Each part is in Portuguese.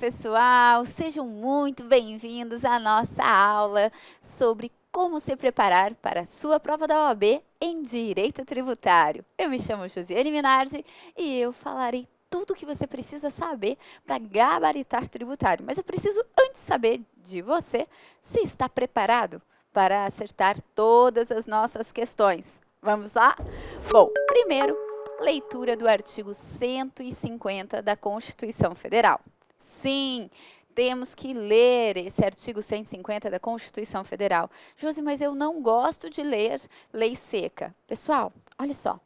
pessoal! Sejam muito bem-vindos à nossa aula sobre como se preparar para a sua prova da OAB em Direito Tributário. Eu me chamo Josiane Minardi e eu falarei tudo o que você precisa saber para gabaritar tributário. Mas eu preciso antes saber de você se está preparado para acertar todas as nossas questões. Vamos lá? Bom, primeiro, leitura do artigo 150 da Constituição Federal. Sim, temos que ler esse artigo 150 da Constituição Federal. Josi, mas eu não gosto de ler lei seca. Pessoal, olha só,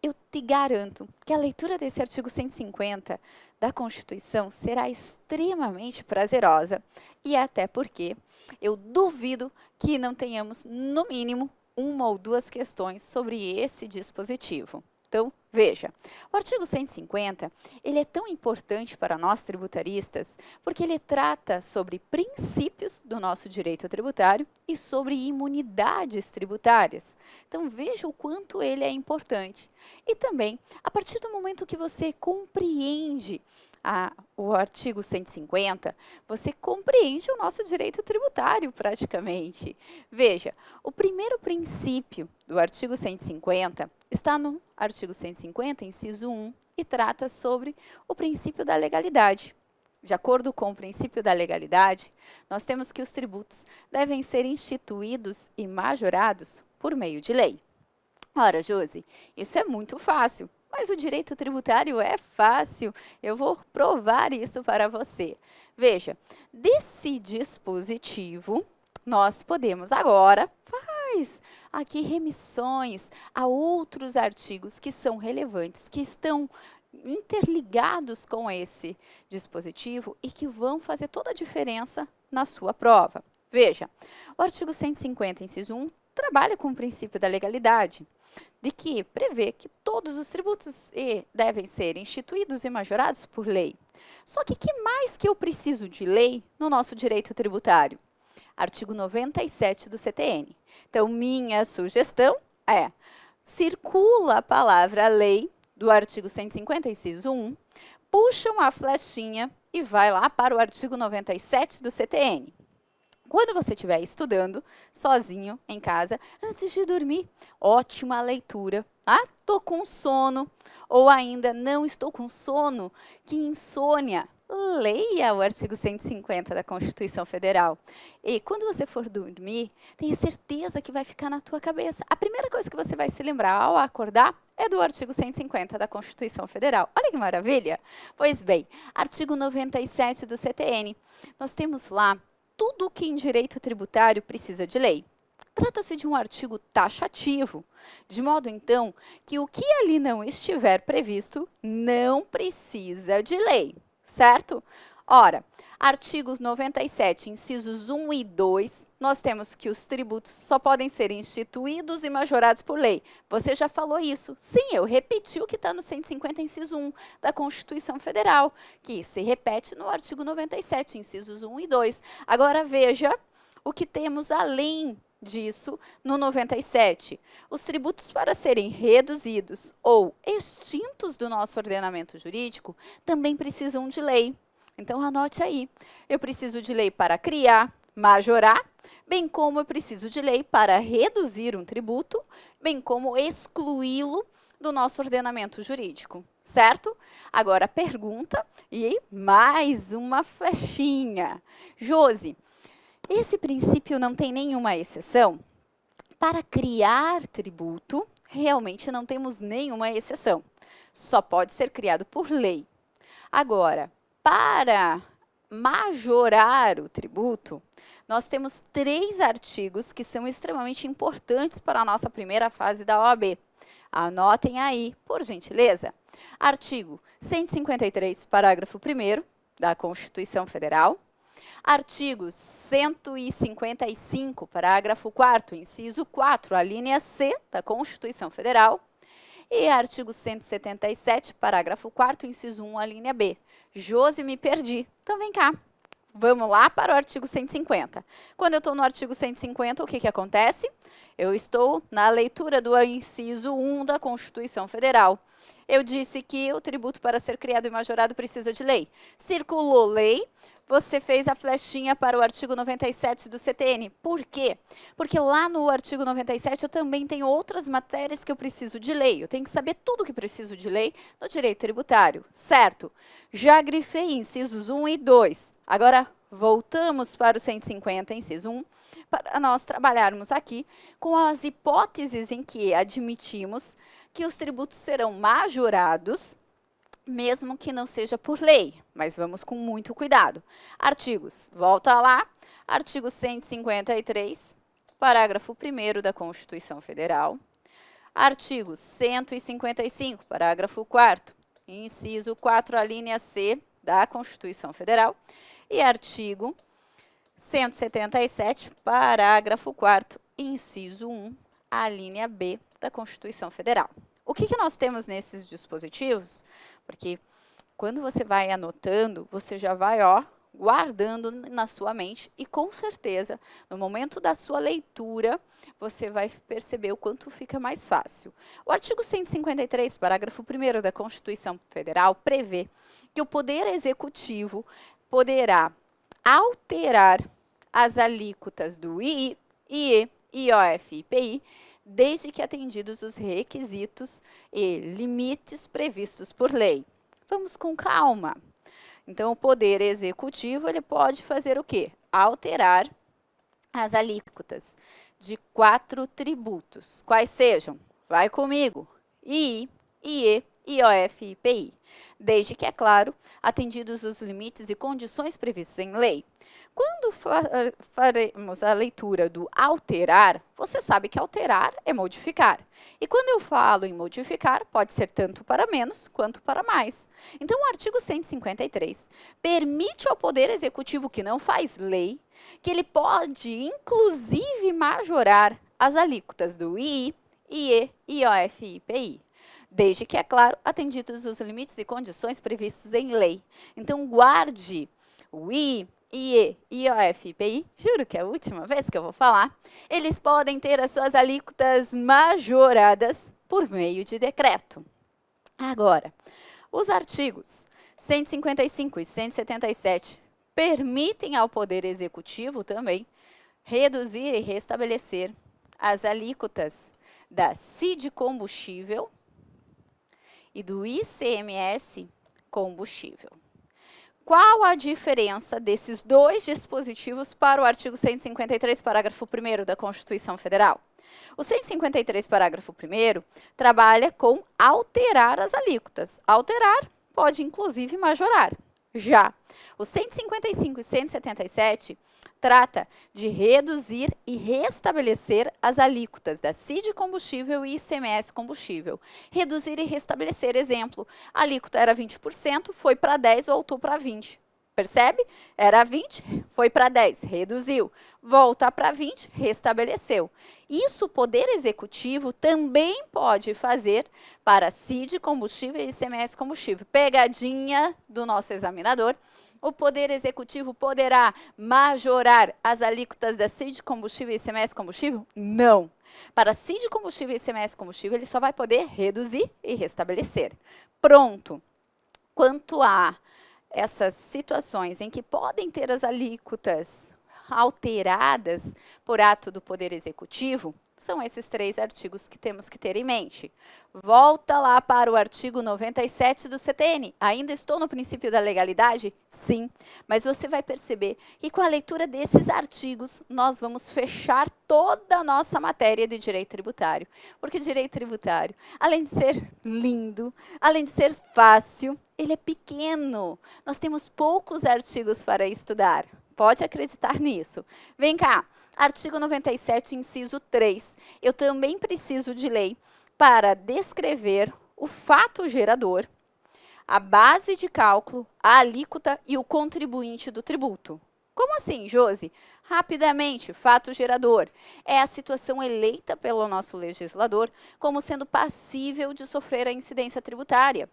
eu te garanto que a leitura desse artigo 150 da Constituição será extremamente prazerosa. E até porque eu duvido que não tenhamos, no mínimo, uma ou duas questões sobre esse dispositivo. Então, veja, o artigo 150, ele é tão importante para nós tributaristas porque ele trata sobre princípios do nosso direito tributário e sobre imunidades tributárias. Então, veja o quanto ele é importante. E também, a partir do momento que você compreende o artigo 150, você compreende o nosso direito tributário praticamente. Veja, o primeiro princípio do artigo 150 está no artigo 150, inciso 1, e trata sobre o princípio da legalidade. De acordo com o princípio da legalidade, nós temos que os tributos devem ser instituídos e majorados por meio de lei. Ora, Josi, isso é muito fácil. Mas o direito tributário é fácil, eu vou provar isso para você. Veja, desse dispositivo, nós podemos agora aqui remissões a outros artigos que são relevantes, que estão interligados com esse dispositivo e que vão fazer toda a diferença na sua prova. Veja, o artigo 150, inciso 1, trabalha com o princípio da legalidade, de que prevê que todos os tributos devem ser instituídos e majorados por lei. Só que mais que eu preciso de lei no nosso direito tributário? Artigo 97 do CTN. Então, minha sugestão é, circula a palavra lei do artigo 150, inciso 1, puxa uma flechinha e vai lá para o artigo 97 do CTN. Quando você estiver estudando, sozinho, em casa, antes de dormir, ótima leitura. Ah, estou com sono, ou ainda não estou com sono, que insônia. Leia o artigo 150 da Constituição Federal. E quando você for dormir, tenha certeza que vai ficar na tua cabeça. A primeira coisa que você vai se lembrar ao acordar é do artigo 150 da Constituição Federal. Olha que maravilha! Pois bem, artigo 97 do CTN. Nós temos lá tudo o que em direito tributário precisa de lei. Trata-se de um artigo taxativo, de modo, então, que o que ali não estiver previsto não precisa de lei, certo? Ora, artigos 97, incisos 1 e 2, nós temos que os tributos só podem ser instituídos e majorados por lei. Você já falou isso. Sim, eu repeti o que está no 150, inciso 1 da Constituição Federal, que se repete no artigo 97, incisos 1 e 2. Agora, veja o que temos além disso no 97. Os tributos para serem reduzidos ou extintos do nosso ordenamento jurídico também precisam de lei. Então, anote aí. Eu preciso de lei para criar, majorar, bem como eu preciso de lei para reduzir um tributo, bem como excluí-lo do nosso ordenamento jurídico, certo? Agora, pergunta e mais uma flechinha. Josi, esse princípio não tem nenhuma exceção? Para criar tributo, realmente não temos nenhuma exceção. Só pode ser criado por lei. Agora, para majorar o tributo, nós temos 3 artigos que são extremamente importantes para a nossa primeira fase da OAB. Anotem aí, por gentileza. Artigo 153, parágrafo 1º da Constituição Federal. Artigo 155, parágrafo 4º, inciso 4, a linha C da Constituição Federal. E artigo 177, parágrafo 4º, inciso 1, a linha B. Josi, me perdi. Então, vem cá. Vamos lá para o artigo 150. Quando eu estou no artigo 150, o que acontece? Eu estou na leitura do inciso 1 da Constituição Federal. Eu disse que o tributo para ser criado e majorado precisa de lei. Circulou lei, você fez a flechinha para o artigo 97 do CTN. Por quê? Porque lá no artigo 97 eu também tenho outras matérias que eu preciso de lei. Eu tenho que saber tudo que preciso de lei no direito tributário, certo? Já grifei incisos 1 e 2. Agora, voltamos para o 150, inciso 1, para nós trabalharmos aqui com as hipóteses em que admitimos que os tributos serão majorados, mesmo que não seja por lei, mas vamos com muito cuidado. Artigos, volta lá, artigo 153, parágrafo 1º da Constituição Federal, artigo 155, parágrafo 4º, inciso 4, a linha C da Constituição Federal, e artigo 177, parágrafo 4º, inciso 1, a linha B da Constituição Federal. O que nós temos nesses dispositivos? Porque quando você vai anotando, você já vai, guardando na sua mente e, com certeza, no momento da sua leitura, você vai perceber o quanto fica mais fácil. O artigo 153, parágrafo 1º da Constituição Federal, prevê que o Poder Executivo poderá alterar as alíquotas do II, IE, IOF e IPI, desde que atendidos os requisitos e limites previstos por lei. Vamos com calma. Então, o Poder Executivo ele pode fazer o quê? Alterar as alíquotas de 4 tributos. Quais sejam? Vai comigo. II, IE, IOF e IPI. Desde que, é claro, atendidos os limites e condições previstos em lei. Quando faremos a leitura do alterar, você sabe que alterar é modificar. E quando eu falo em modificar, pode ser tanto para menos quanto para mais. Então, o artigo 153 permite ao Poder Executivo que não faz lei, que ele pode, inclusive, majorar as alíquotas do II, IE, IOF e IPI. Desde que, é claro, atendidos os limites e condições previstos em lei. Então, guarde o II, IE, IOF e IPI, juro que é a última vez que eu vou falar, eles podem ter as suas alíquotas majoradas por meio de decreto. Agora, os artigos 155 e 177 permitem ao Poder Executivo também reduzir e restabelecer as alíquotas da CID combustível e do ICMS combustível. Qual a diferença desses dois dispositivos para o artigo 153, parágrafo 1º da Constituição Federal? O 153, parágrafo 1º, trabalha com alterar as alíquotas. Alterar pode, inclusive, majorar. Já o 155 e 177 trata de reduzir e restabelecer as alíquotas da CID combustível e ICMS combustível. Reduzir e restabelecer, exemplo, a alíquota era 20%, foi para 10%, voltou para 20%. Percebe? Era 20, foi para 10, reduziu. Volta para 20, restabeleceu. Isso o Poder Executivo também pode fazer para CID combustível e ICMS combustível. Pegadinha do nosso examinador. O Poder Executivo poderá majorar as alíquotas da CID combustível e ICMS combustível? Não. Para CID combustível e ICMS combustível, ele só vai poder reduzir e restabelecer. Pronto. Quanto a essas situações em que podem ter as alíquotas alteradas por ato do Poder Executivo, são esses 3 artigos que temos que ter em mente. Volta lá para o artigo 97 do CTN. Ainda estou no princípio da legalidade? Sim, mas você vai perceber que com a leitura desses artigos, nós vamos fechar toda a nossa matéria de direito tributário. Porque direito tributário, além de ser lindo, além de ser fácil, ele é pequeno. Nós temos poucos artigos para estudar. Pode acreditar nisso. Vem cá, artigo 97, inciso 3. Eu também preciso de lei para descrever o fato gerador, a base de cálculo, a alíquota e o contribuinte do tributo. Como assim, Josi? Rapidamente, fato gerador é a situação eleita pelo nosso legislador como sendo passível de sofrer a incidência tributária.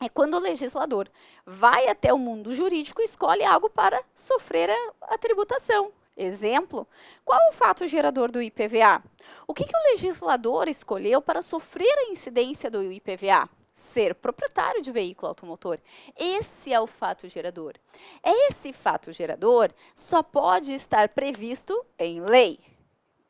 É quando o legislador vai até o mundo jurídico e escolhe algo para sofrer a tributação. Exemplo, qual é o fato gerador do IPVA? O que o legislador escolheu para sofrer a incidência do IPVA? ser proprietário de veículo automotor. Esse é o fato gerador. Esse fato gerador só pode estar previsto em lei.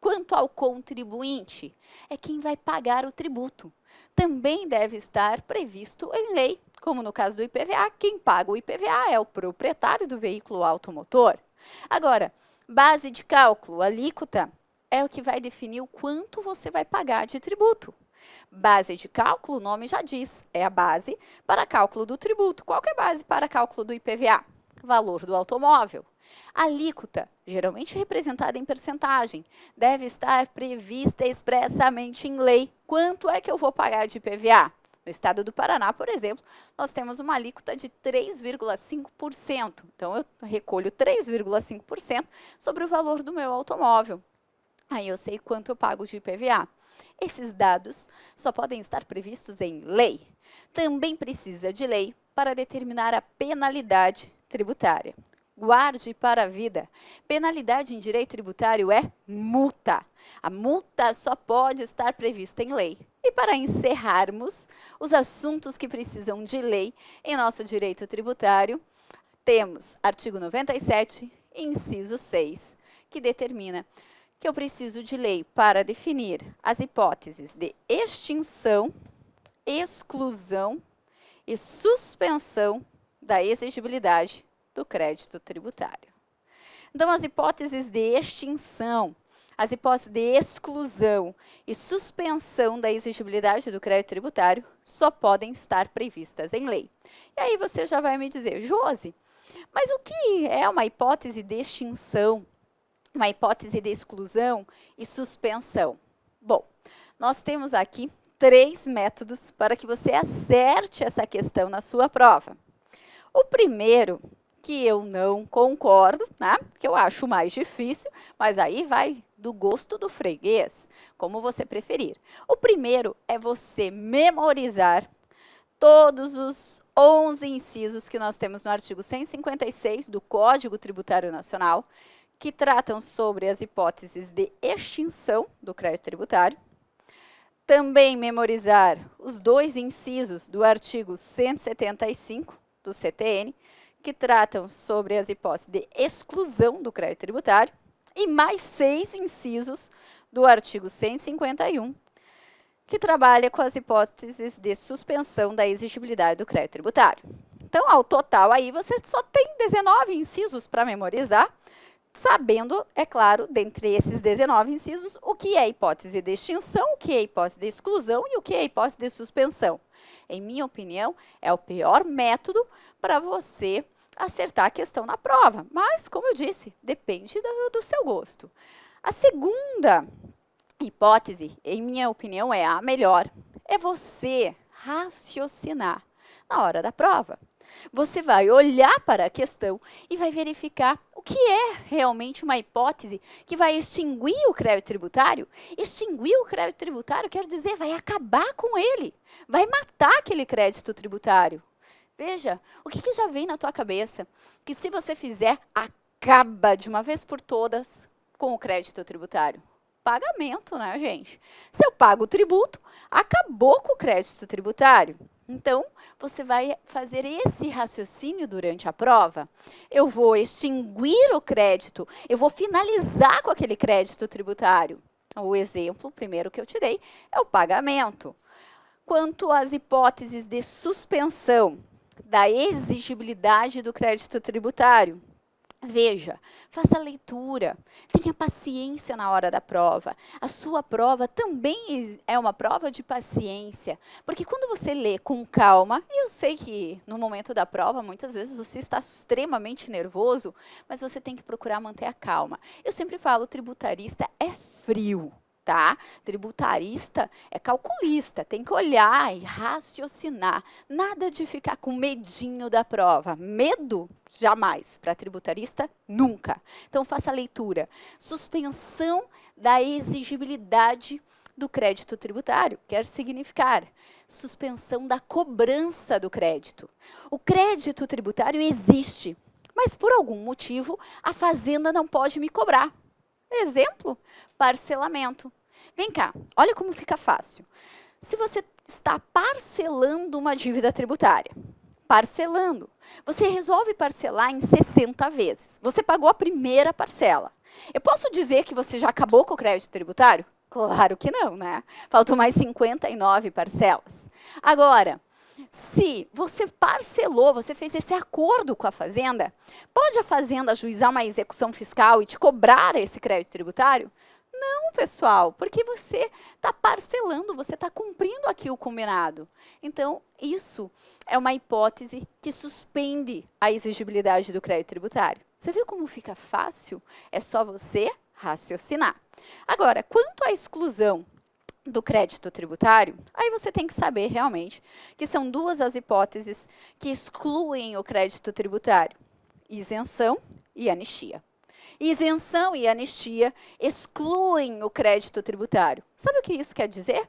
Quanto ao contribuinte, é quem vai pagar o tributo. Também deve estar previsto em lei, como no caso do IPVA, quem paga o IPVA é o proprietário do veículo automotor. Agora, base de cálculo, alíquota, é o que vai definir o quanto você vai pagar de tributo. Base de cálculo, o nome já diz, é a base para cálculo do tributo. Qual que é a base para cálculo do IPVA? Valor do automóvel. Alíquota, geralmente representada em percentagem, deve estar prevista expressamente em lei. Quanto é que eu vou pagar de IPVA? No estado do Paraná, por exemplo, nós temos uma alíquota de 3,5%. Então, eu recolho 3,5% sobre o valor do meu automóvel. Aí eu sei quanto eu pago de IPVA. Esses dados só podem estar previstos em lei. Também precisa de lei para determinar a penalidade tributária. Guarde para a vida. Penalidade em direito tributário é multa. A multa só pode estar prevista em lei. E para encerrarmos os assuntos que precisam de lei em nosso direito tributário, temos artigo 97, inciso 6, que determina que eu preciso de lei para definir as hipóteses de extinção, exclusão e suspensão da exigibilidade do crédito tributário. Então, as hipóteses de extinção, as hipóteses de exclusão e suspensão da exigibilidade do crédito tributário só podem estar previstas em lei. E aí você já vai me dizer, Josi, mas o que é uma hipótese de extinção, uma hipótese de exclusão e suspensão? Bom, nós temos aqui 3 métodos para que você acerte essa questão na sua prova. O primeiro, que eu não concordo, né? Que eu acho mais difícil, mas aí vai do gosto do freguês, como você preferir. O primeiro é você memorizar todos os 11 incisos que nós temos no artigo 156 do Código Tributário Nacional, que tratam sobre as hipóteses de extinção do crédito tributário. Também memorizar os 2 incisos do artigo 175 do CTN, que tratam sobre as hipóteses de exclusão do crédito tributário, e mais 6 incisos do artigo 151, que trabalha com as hipóteses de suspensão da exigibilidade do crédito tributário. Então, ao total, aí você só tem 19 incisos para memorizar, sabendo, é claro, dentre esses 19 incisos, o que é hipótese de extinção, o que é hipótese de exclusão e o que é hipótese de suspensão. Em minha opinião, é o pior método para você acertar a questão na prova. Mas, como eu disse, depende do seu gosto. A segunda hipótese, em minha opinião, é a melhor. É você raciocinar na hora da prova. Você vai olhar para a questão e vai verificar o que é realmente uma hipótese que vai extinguir o crédito tributário. Extinguir o crédito tributário quer dizer vai acabar com ele, vai matar aquele crédito tributário. Veja, o que já vem na tua cabeça? Que se você fizer, acaba de uma vez por todas com o crédito tributário. Pagamento, né, gente? Se eu pago o tributo, acabou com o crédito tributário. Então, você vai fazer esse raciocínio durante a prova. Eu vou extinguir o crédito, eu vou finalizar com aquele crédito tributário. O exemplo, primeiro que eu tirei, é o pagamento. Quanto às hipóteses de suspensão da exigibilidade do crédito tributário, veja, faça a leitura, tenha paciência na hora da prova. A sua prova também é uma prova de paciência, porque quando você lê com calma, e eu sei que no momento da prova, muitas vezes você está extremamente nervoso, mas você tem que procurar manter a calma. Eu sempre falo, tributarista é frio. Tá? Tributarista é calculista, tem que olhar e raciocinar. Nada de ficar com medinho da prova. Medo? Jamais. Para tributarista, nunca. Então, faça a leitura. Suspensão da exigibilidade do crédito tributário. Quer significar suspensão da cobrança do crédito. O crédito tributário existe, mas por algum motivo a Fazenda não pode me cobrar. Exemplo, parcelamento. Vem cá, olha como fica fácil. Se você está parcelando uma dívida tributária. Parcelando. Você resolve parcelar em 60 vezes. Você pagou a primeira parcela. Eu posso dizer que você já acabou com o crédito tributário? Claro que não, né? Faltam mais 59 parcelas. Agora, se você parcelou, você fez esse acordo com a Fazenda, pode a Fazenda ajuizar uma execução fiscal e te cobrar esse crédito tributário? Não, pessoal, porque você está parcelando, você está cumprindo aqui o combinado. Então, isso é uma hipótese que suspende a exigibilidade do crédito tributário. Você viu como fica fácil? É só você raciocinar. Agora, quanto à exclusão do crédito tributário, aí você tem que saber realmente que são duas as hipóteses que excluem o crédito tributário: isenção e anistia. Isenção e anistia excluem o crédito tributário. Sabe o que isso quer dizer?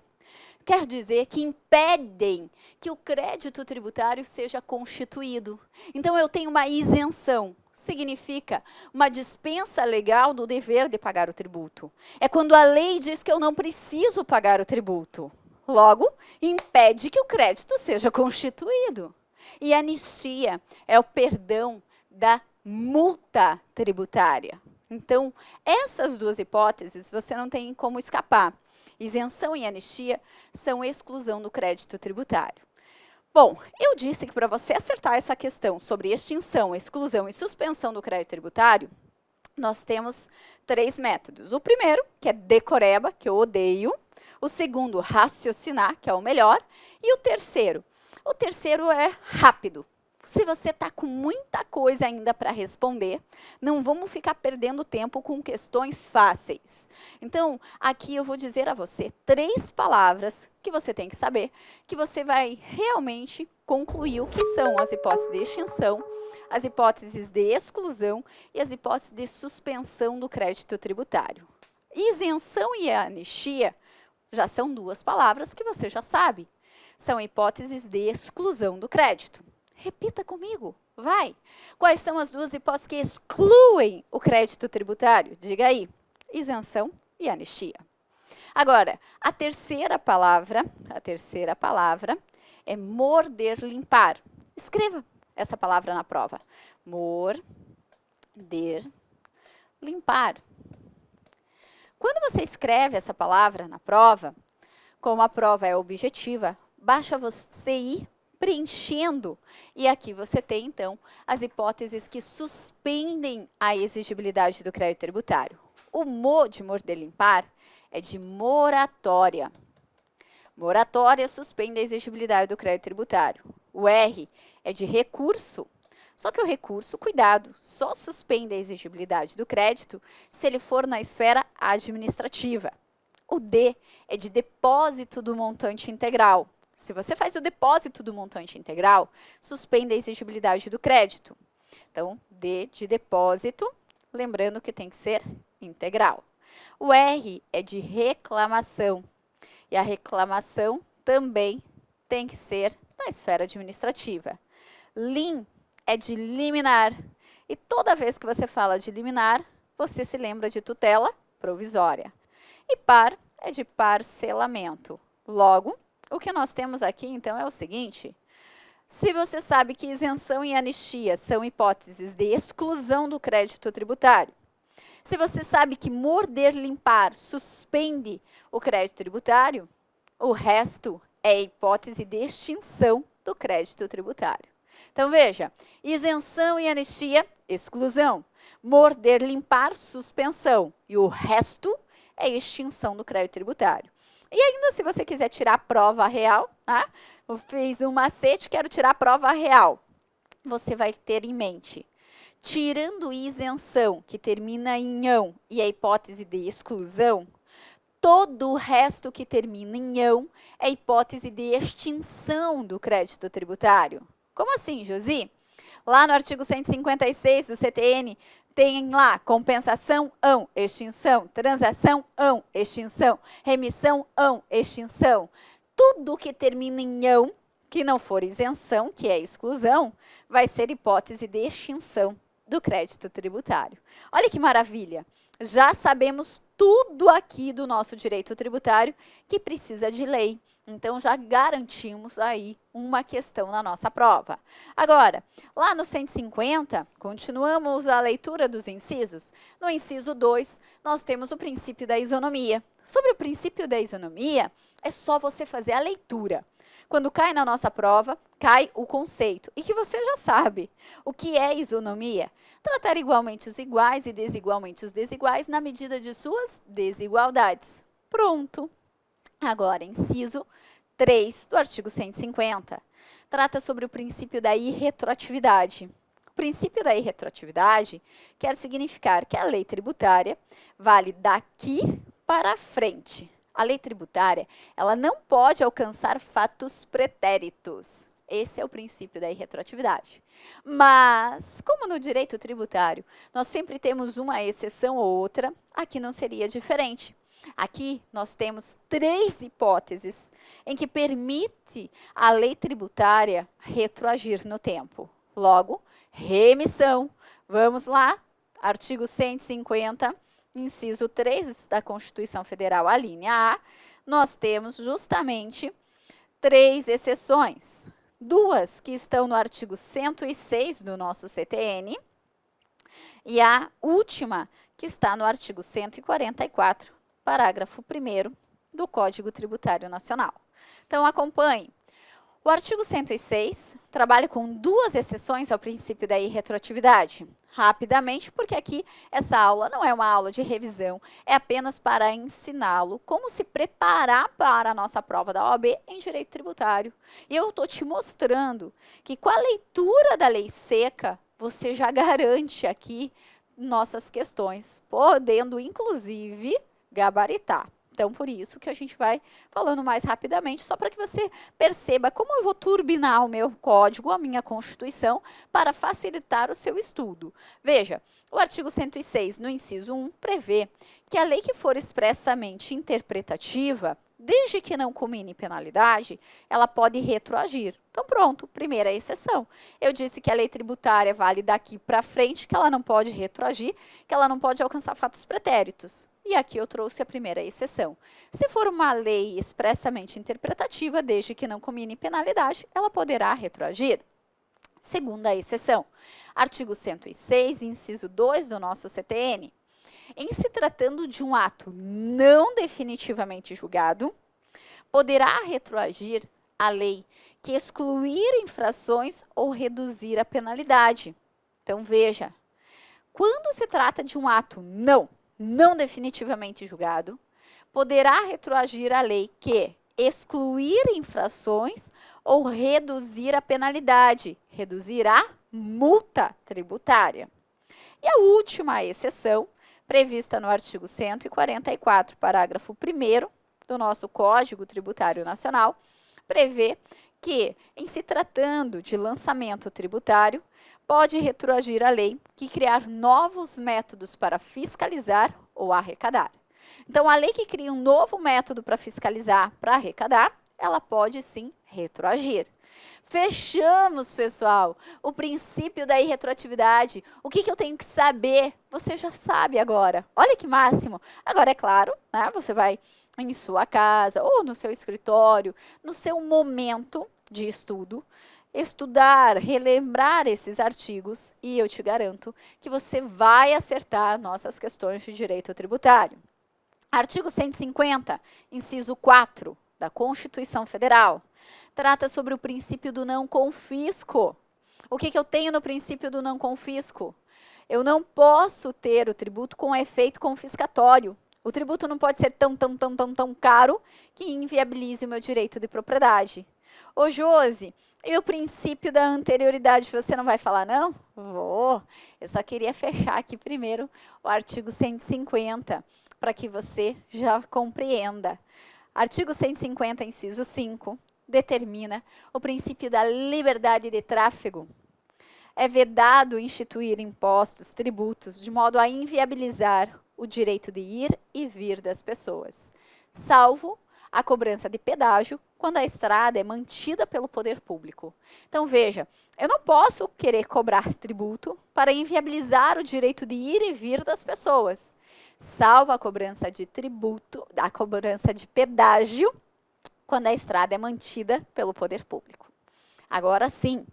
Quer dizer que impedem que o crédito tributário seja constituído. Então, eu tenho uma isenção. Significa uma dispensa legal do dever de pagar o tributo. É quando a lei diz que eu não preciso pagar o tributo. Logo, impede que o crédito seja constituído. E anistia é o perdão da multa tributária. Então, essas duas hipóteses você não tem como escapar. Isenção e anistia são exclusão do crédito tributário. Bom, eu disse que para você acertar essa questão sobre extinção, exclusão e suspensão do crédito tributário, nós temos 3 métodos. O primeiro, que é decoreba, que eu odeio. O segundo, raciocinar, que é o melhor. E o terceiro é rápido. Se você está com muita coisa ainda para responder, não vamos ficar perdendo tempo com questões fáceis. Então, aqui eu vou dizer a você 3 palavras que você tem que saber, que você vai realmente concluir o que são as hipóteses de extinção, as hipóteses de exclusão e as hipóteses de suspensão do crédito tributário. Isenção e anistia já são 2 palavras que você já sabe. São hipóteses de exclusão do crédito. Repita comigo, vai. Quais são as 2 hipóteses que excluem o crédito tributário? Diga aí. Isenção e anistia. Agora, a terceira palavra é morder, limpar. Escreva essa palavra na prova. Morder, limpar. Quando você escreve essa palavra na prova, como a prova é objetiva, basta você ir preenchendo. E aqui você tem, então, as hipóteses que suspendem a exigibilidade do crédito tributário. O mo de morder, limpar é de moratória. Moratória suspende a exigibilidade do crédito tributário. O R é de recurso. Só que o recurso, cuidado, só suspende a exigibilidade do crédito se ele for na esfera administrativa. O D é de depósito do montante integral. Se você faz o depósito do montante integral, suspende a exigibilidade do crédito. Então, D de depósito, lembrando que tem que ser integral. O R é de reclamação. E a reclamação também tem que ser na esfera administrativa. LIM é de liminar. E toda vez que você fala de liminar, você se lembra de tutela provisória. E par é de parcelamento. Logo, o que nós temos aqui, então, é o seguinte: se você sabe que isenção e anistia são hipóteses de exclusão do crédito tributário, se você sabe que morder, limpar suspende o crédito tributário, o resto é hipótese de extinção do crédito tributário. Então, veja, isenção e anistia, exclusão. Morder, limpar, suspensão. E o resto é extinção do crédito tributário. E ainda, se você quiser tirar a prova real, tá? Eu fiz um macete, quero tirar a prova real. Você vai ter em mente, tirando isenção, que termina em ão, e a hipótese de exclusão, todo o resto que termina em ão é hipótese de extinção do crédito tributário. Como assim, Josi? Lá no artigo 156 do CTN, tem lá compensação, ão, extinção, transação, ão, extinção, remissão, ão, extinção. Tudo que termina em ão, que não for isenção, que é exclusão, vai ser hipótese de extinção do crédito tributário. Olha que maravilha! Já sabemos tudo aqui do nosso direito tributário que precisa de lei. Então, já garantimos aí uma questão na nossa prova. Agora, lá no 150, continuamos a leitura dos incisos. No inciso 2, nós temos o princípio da isonomia. Sobre o princípio da isonomia, é só você fazer a leitura. Quando cai na nossa prova, cai o conceito. E que você já sabe. O que é isonomia? Tratar igualmente os iguais e desigualmente os desiguais na medida de suas desigualdades. Pronto. Agora, inciso 3 do artigo 150. Trata sobre o princípio da irretroatividade. O princípio da irretroatividade quer significar que a lei tributária vale daqui para frente. A lei tributária, ela não pode alcançar fatos pretéritos. Esse é o princípio da irretroatividade. Mas, como no direito tributário, nós sempre temos uma exceção ou outra, aqui não seria diferente. Aqui nós temos 3 hipóteses em que permite a lei tributária retroagir no tempo. Logo, remissão. Vamos lá, artigo 150, inciso 3 da Constituição Federal, a linha A, nós temos justamente 3 exceções. 2 que estão no artigo 106 do nosso CTN e a última que está no artigo 144, parágrafo 1º do Código Tributário Nacional. Então, acompanhe. O artigo 106 trabalha com 2 exceções ao princípio da irretroatividade. Rapidamente, porque aqui essa aula não é uma aula de revisão, é apenas para ensiná-lo como se preparar para a nossa prova da OAB em direito tributário. E eu estou te mostrando que com a leitura da lei seca, você já garante aqui nossas questões, podendo, inclusive, gabaritar. Então, por isso que a gente vai falando mais rapidamente, só para que você perceba como eu vou turbinar o meu código, a minha Constituição, para facilitar o seu estudo. Veja, o artigo 106, no inciso 1, prevê que a lei que for expressamente interpretativa, desde que não comine penalidade, ela pode retroagir. Então, pronto, primeira exceção. Eu disse que a lei tributária vale daqui para frente, que ela não pode retroagir, que ela não pode alcançar fatos pretéritos. E aqui eu trouxe a primeira exceção. Se for uma lei expressamente interpretativa, desde que não comine penalidade, ela poderá retroagir. Segunda exceção, artigo 106, inciso 2 do nosso CTN. Em se tratando de um ato não definitivamente julgado, poderá retroagir a lei que excluir infrações ou reduzir a penalidade. Então, veja, quando se trata de um ato não definitivamente julgado, poderá retroagir a lei que excluir infrações ou reduzir a penalidade, reduzir a multa tributária. E a última exceção, prevista no artigo 144, parágrafo 1º do nosso Código Tributário Nacional, prevê que, em se tratando de lançamento tributário, pode retroagir a lei que criar novos métodos para fiscalizar ou arrecadar. Então, a lei que cria um novo método para fiscalizar, para arrecadar, ela pode sim retroagir. Fechamos, pessoal, o princípio da irretroatividade. O que eu tenho que saber? Você já sabe agora. Olha que máximo. Agora, é claro, né, você vai em sua casa ou no seu escritório, no seu momento de estudo, estudar, relembrar esses artigos e eu te garanto que você vai acertar nossas questões de direito tributário. Artigo 150, inciso 4 da Constituição Federal, trata sobre o princípio do não confisco. O que eu tenho no princípio do não confisco? Eu não posso ter o tributo com efeito confiscatório. O tributo não pode ser tão caro que inviabilize o meu direito de propriedade. Ô, Josi, e o princípio da anterioridade, você não vai falar, não? Vou. Eu só queria fechar aqui primeiro o artigo 150, para que você já compreenda. Artigo 150, inciso 5, determina o princípio da liberdade de tráfego. É vedado instituir impostos, tributos, de modo a inviabilizar o direito de ir e vir das pessoas, salvo a cobrança de pedágio quando a estrada é mantida pelo poder público. Então, veja, eu não posso querer cobrar tributo para inviabilizar o direito de ir e vir das pessoas, salvo a cobrança de tributo, a cobrança de pedágio, quando a estrada é mantida pelo poder público. Agora sim,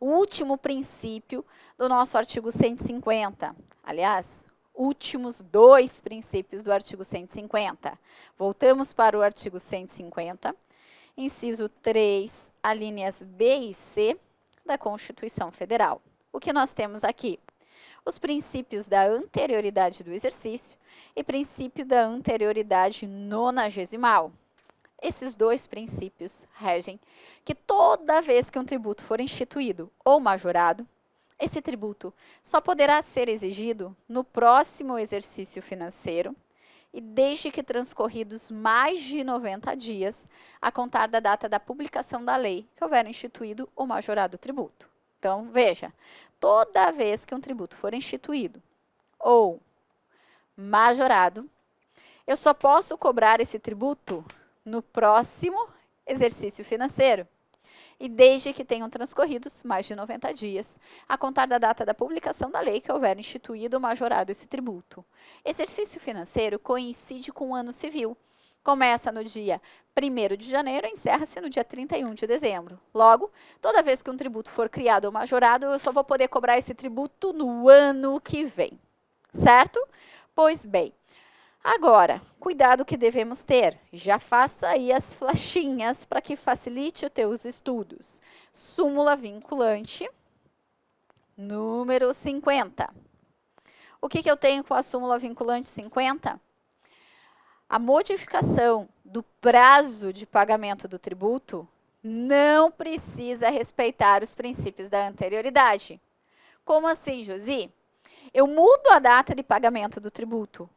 o último princípio do nosso artigo 150. Aliás, últimos 2 princípios do artigo 150. Voltamos para o artigo 150, inciso 3, alíneas B e C da Constituição Federal. O que nós temos aqui? Os princípios da anterioridade do exercício e princípio da anterioridade nonagesimal. Esses 2 princípios regem que toda vez que um tributo for instituído ou majorado, esse tributo só poderá ser exigido no próximo exercício financeiro e desde que transcorridos mais de 90 dias a contar da data da publicação da lei que houver instituído ou majorado o tributo. Então, veja, toda vez que um tributo for instituído ou majorado, eu só posso cobrar esse tributo no próximo exercício financeiro e desde que tenham transcorridos mais de 90 dias, a contar da data da publicação da lei que houver instituído ou majorado esse tributo. Exercício financeiro coincide com o ano civil. Começa no dia 1º de janeiro e encerra-se no dia 31 de dezembro. Logo, toda vez que um tributo for criado ou majorado, eu só vou poder cobrar esse tributo no ano que vem. Certo? Pois bem, agora, cuidado que devemos ter. Já faça aí as flechinhas para que facilite os teus estudos. Súmula vinculante, número 50. O que eu tenho com a súmula vinculante 50? A modificação do prazo de pagamento do tributo não precisa respeitar os princípios da anterioridade. Como assim, Josi? Eu mudo a data de pagamento do tributo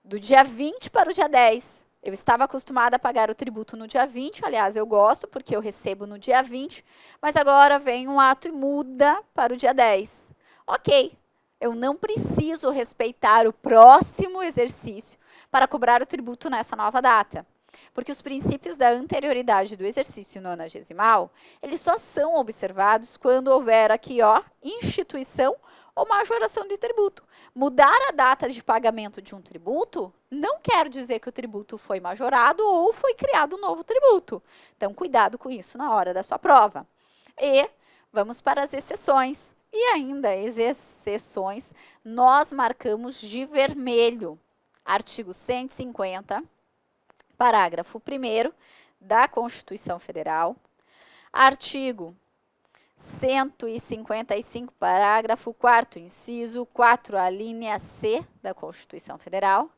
do dia 20 para o dia 10. Eu estava acostumada a pagar o tributo no dia 20, aliás, eu gosto porque eu recebo no dia 20, mas agora vem um ato e muda para o dia 10. Ok, eu não preciso respeitar o próximo exercício para cobrar o tributo nessa nova data, porque os princípios da anterioridade do exercício nonagesimal, eles só são observados quando houver aqui, ó, instituição ou majoração de tributo. Mudar a data de pagamento de um tributo não quer dizer que o tributo foi majorado ou foi criado um novo tributo. Então, cuidado com isso na hora da sua prova. E vamos para as exceções. E ainda as exceções nós marcamos de vermelho. Artigo 150, parágrafo 1º da Constituição Federal. Artigo 155, parágrafo 4º, inciso 4, a linha C da Constituição Federal.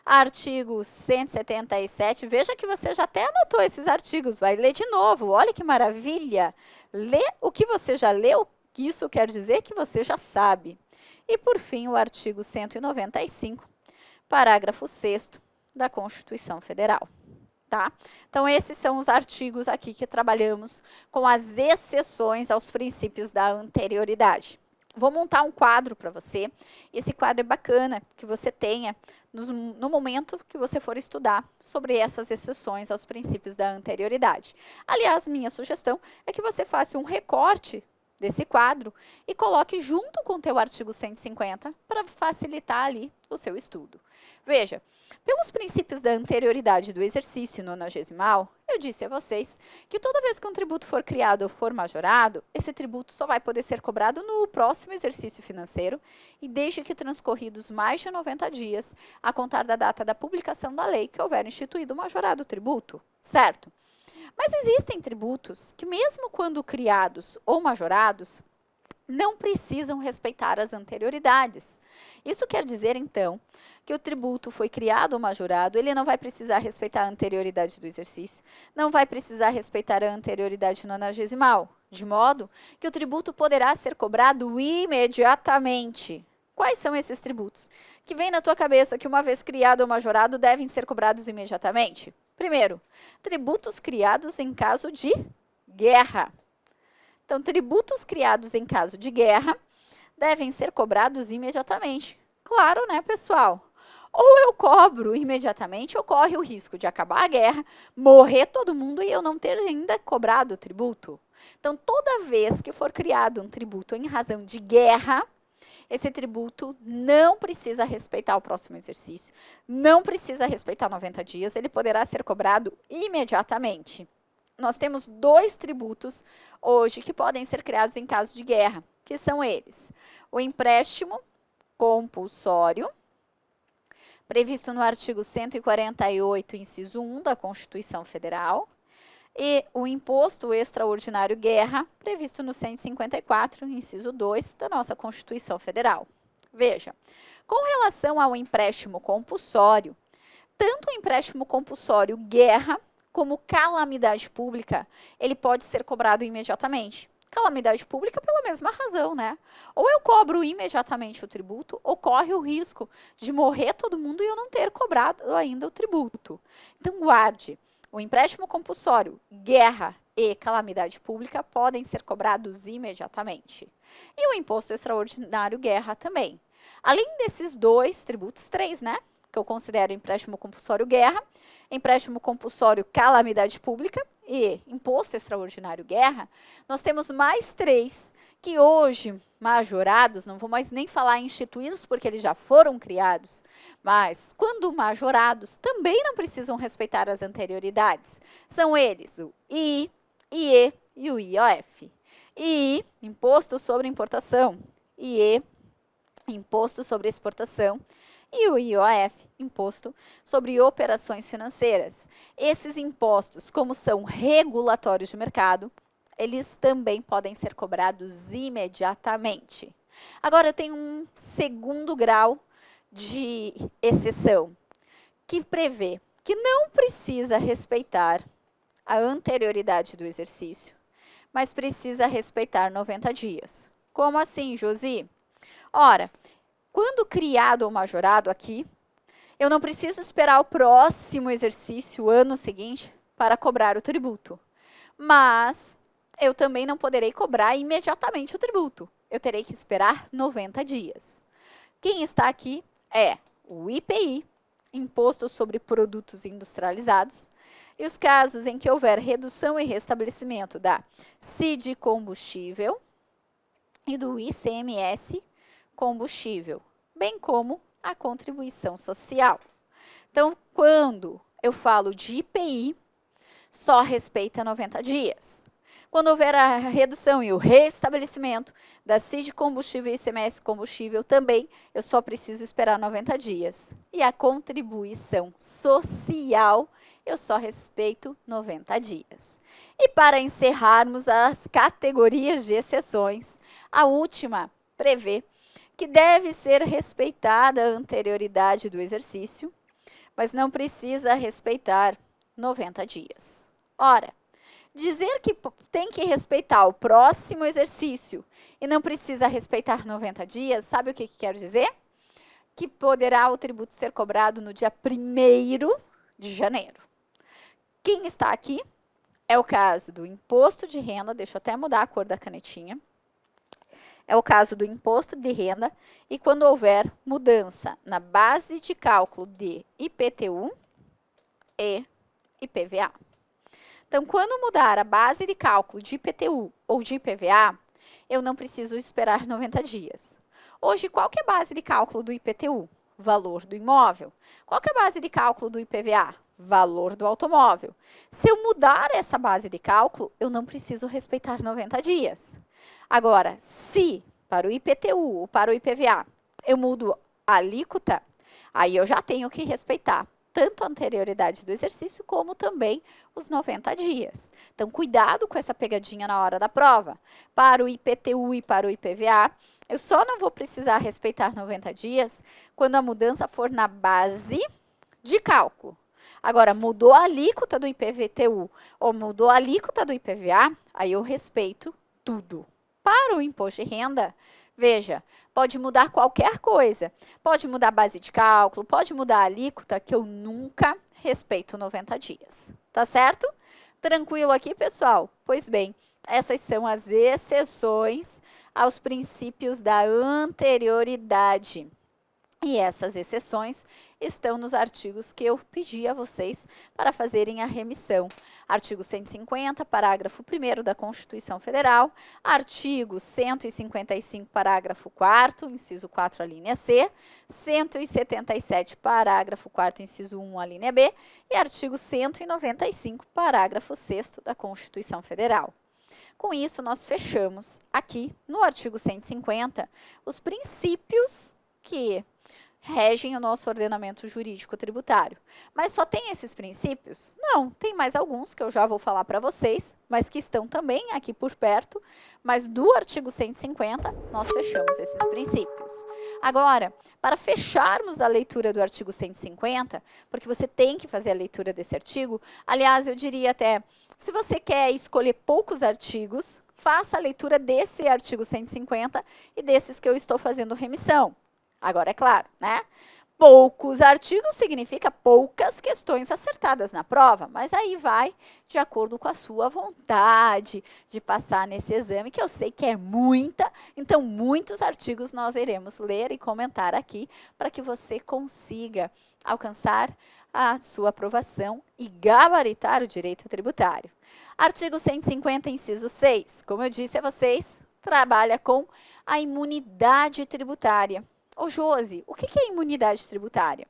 Artigo 177, veja que você já até anotou esses artigos, vai ler de novo, olha que maravilha. Lê o que você já leu, isso quer dizer que você já sabe. E, por fim, o artigo 195, parágrafo 6º da Constituição Federal. Tá? Então, esses são os artigos aqui que trabalhamos com as exceções aos princípios da anterioridade. Vou montar um quadro para você. Esse quadro é bacana que você tenha no momento que você for estudar sobre essas exceções aos princípios da anterioridade. Aliás, minha sugestão é que você faça um recorte desse quadro e coloque junto com o teu artigo 150 para facilitar ali o seu estudo. Veja, pelos princípios da anterioridade do exercício nonagesimal, eu disse a vocês que toda vez que um tributo for criado ou for majorado, esse tributo só vai poder ser cobrado no próximo exercício financeiro e desde que transcorridos mais de 90 dias, a contar da data da publicação da lei que houver instituído o majorado tributo, certo? Mas existem tributos que, mesmo quando criados ou majorados, não precisam respeitar as anterioridades. Isso quer dizer, então, que o tributo foi criado ou majorado, ele não vai precisar respeitar a anterioridade do exercício, não vai precisar respeitar a anterioridade nonagesimal, de modo que o tributo poderá ser cobrado imediatamente. Quais são esses tributos? Que vem na tua cabeça que, uma vez criado ou majorado, devem ser cobrados imediatamente? Primeiro, tributos criados em caso de guerra. Então, tributos criados em caso de guerra devem ser cobrados imediatamente. Claro, né, pessoal? Ou eu cobro imediatamente, ou corre o risco de acabar a guerra, morrer todo mundo e eu não ter ainda cobrado o tributo. Então, toda vez que for criado um tributo em razão de guerra, esse tributo não precisa respeitar o próximo exercício, não precisa respeitar 90 dias, ele poderá ser cobrado imediatamente. Nós temos 2 tributos hoje que podem ser criados em caso de guerra, que são eles: o empréstimo compulsório, previsto no artigo 148, inciso 1 da Constituição Federal, e o imposto extraordinário guerra, previsto no 154, inciso 2 da nossa Constituição Federal. Veja, com relação ao empréstimo compulsório, tanto o empréstimo compulsório guerra como calamidade pública, ele pode ser cobrado imediatamente. Calamidade pública pela mesma razão, né? Ou eu cobro imediatamente o tributo, ou corre o risco de morrer todo mundo e eu não ter cobrado ainda o tributo. Então, guarde. O empréstimo compulsório, guerra e calamidade pública podem ser cobrados imediatamente. E o imposto extraordinário guerra também. Além desses 2 tributos, 3, né? Que eu considero empréstimo compulsório guerra, empréstimo compulsório calamidade pública e imposto extraordinário guerra, nós temos mais 3 que hoje, majorados, não vou mais nem falar instituídos porque eles já foram criados, mas quando majorados, também não precisam respeitar as anterioridades. São eles o I, IE e o IOF. I, Imposto sobre Importação, IE, Imposto sobre Exportação, e o IOF, Imposto sobre Operações Financeiras. Esses impostos, como são regulatórios de mercado, eles também podem ser cobrados imediatamente. Agora, eu tenho um segundo grau de exceção, que prevê que não precisa respeitar a anterioridade do exercício, mas precisa respeitar 90 dias. Como assim, Josi? Ora, quando criado ou majorado aqui, eu não preciso esperar o próximo exercício, o ano seguinte, para cobrar o tributo. Mas eu também não poderei cobrar imediatamente o tributo. Eu terei que esperar 90 dias. Quem está aqui é o IPI, Imposto sobre Produtos Industrializados, e os casos em que houver redução e restabelecimento da CID combustível e do ICMS combustível, bem como a contribuição social. Então, quando eu falo de IPI, só respeita 90 dias. Quando houver a redução e o restabelecimento da CID combustível e ICMS combustível também, eu só preciso esperar 90 dias. E a contribuição social, eu só respeito 90 dias. E para encerrarmos as categorias de exceções, a última prevê que deve ser respeitada a anterioridade do exercício, mas não precisa respeitar 90 dias. Ora, dizer que tem que respeitar o próximo exercício e não precisa respeitar 90 dias, sabe o que quer dizer? Que poderá o tributo ser cobrado no dia 1º de janeiro. Quem está aqui é o caso do imposto de renda, deixa eu até mudar a cor da canetinha. É o caso do imposto de renda e quando houver mudança na base de cálculo de IPTU e IPVA. Então, quando mudar a base de cálculo de IPTU ou de IPVA, eu não preciso esperar 90 dias. Hoje, qual que é a base de cálculo do IPTU? Valor do imóvel. Qual que é a base de cálculo do IPVA? Valor do automóvel. Se eu mudar essa base de cálculo, eu não preciso respeitar 90 dias. Agora, se para o IPTU ou para o IPVA eu mudo a alíquota, aí eu já tenho que respeitar tanto a anterioridade do exercício como também os 90 dias. Então, cuidado com essa pegadinha na hora da prova. Para o IPTU e para o IPVA, eu só não vou precisar respeitar 90 dias quando a mudança for na base de cálculo. Agora, mudou a alíquota do IPVTU ou mudou a alíquota do IPVA, aí eu respeito tudo. Para o imposto de renda, veja, pode mudar qualquer coisa. Pode mudar a base de cálculo, pode mudar a alíquota, que eu nunca respeito 90 dias. Tá certo? Tranquilo aqui, pessoal? Pois bem, essas são as exceções aos princípios da anterioridade. E essas exceções estão nos artigos que eu pedi a vocês para fazerem a remissão. Artigo 150, parágrafo 1º da Constituição Federal, artigo 155, parágrafo 4º, inciso 4, a linha C, 177, parágrafo 4º, inciso 1, a linha B, e artigo 195, parágrafo 6º da Constituição Federal. Com isso, nós fechamos aqui, no artigo 150, os princípios que regem o nosso ordenamento jurídico tributário. Mas só tem esses princípios? Não, tem mais alguns que eu já vou falar para vocês, mas que estão também aqui por perto, mas do artigo 150 nós fechamos esses princípios. Agora, para fecharmos a leitura do artigo 150, porque você tem que fazer a leitura desse artigo, aliás, eu diria até, se você quer escolher poucos artigos, faça a leitura desse artigo 150 e desses que eu estou fazendo remissão. Agora, é claro, né? Poucos artigos significa poucas questões acertadas na prova, mas aí vai de acordo com a sua vontade de passar nesse exame, que eu sei que é muita, então muitos artigos nós iremos ler e comentar aqui para que você consiga alcançar a sua aprovação e gabaritar o direito tributário. Artigo 150, inciso 6, como eu disse a vocês, trabalha com a imunidade tributária. Ô Josi, o que é imunidade tributária?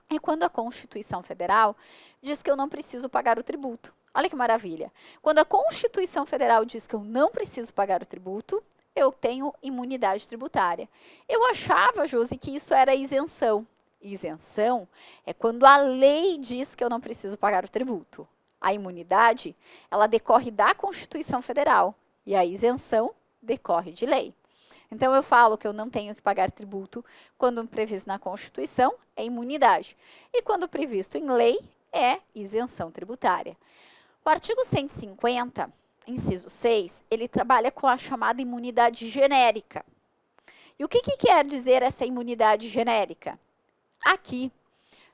É quando a Constituição Federal diz que eu não preciso pagar o tributo. Olha que maravilha. Quando a Constituição Federal diz que eu não preciso pagar o tributo, eu tenho imunidade tributária. Eu achava, Josi, que isso era isenção. Isenção é quando a lei diz que eu não preciso pagar o tributo. A imunidade, ela decorre da Constituição Federal e a isenção decorre de lei. Então, eu falo que eu não tenho que pagar tributo quando previsto na Constituição, é imunidade. E quando previsto em lei, é isenção tributária. O artigo 150, inciso 6, ele trabalha com a chamada imunidade genérica. E o que quer dizer essa imunidade genérica? Aqui,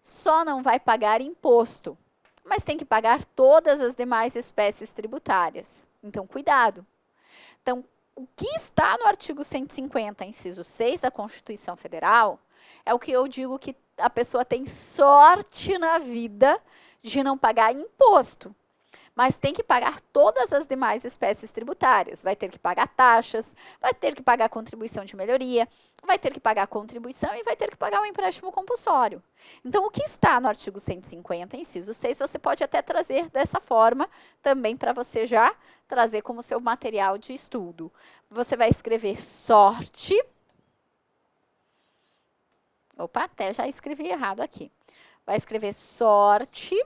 só não vai pagar imposto, mas tem que pagar todas as demais espécies tributárias. Então, cuidado. Então, o que está no artigo 150, inciso 6 da Constituição Federal, é o que eu digo que a pessoa tem sorte na vida de não pagar imposto, mas tem que pagar todas as demais espécies tributárias. Vai ter que pagar taxas, vai ter que pagar contribuição de melhoria, vai ter que pagar contribuição e vai ter que pagar o empréstimo compulsório. Então, o que está no artigo 150, inciso 6, você pode até trazer dessa forma também para você já trazer como seu material de estudo. Você vai escrever sorte. Opa, até já escrevi errado aqui. Vai escrever sorte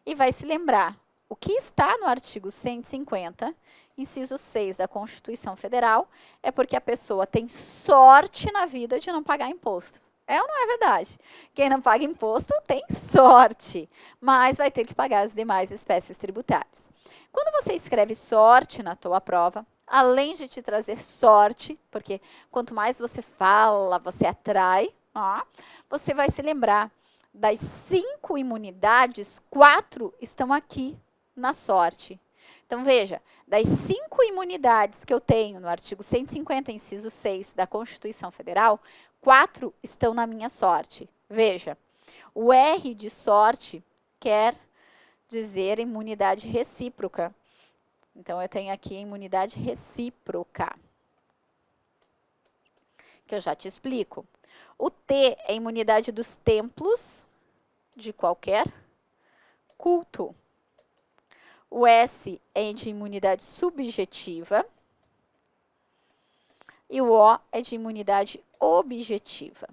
e vai se lembrar. O que está no artigo 150, inciso 6 da Constituição Federal, é porque a pessoa tem sorte na vida de não pagar imposto. É ou não é verdade? Quem não paga imposto tem sorte, mas vai ter que pagar as demais espécies tributárias. Quando você escreve sorte na tua prova, além de te trazer sorte, porque quanto mais você fala, você atrai, ó, você vai se lembrar das 5 imunidades, 4 estão aqui na sorte. Então, veja, das 5 imunidades que eu tenho no artigo 150, inciso 6 da Constituição Federal, 4 estão na minha sorte. Veja, o R de sorte quer dizer imunidade recíproca. Então, eu tenho aqui a imunidade recíproca, que eu já te explico. O T é a imunidade dos templos de qualquer culto. O S é de imunidade subjetiva. E o O é de imunidade objetiva.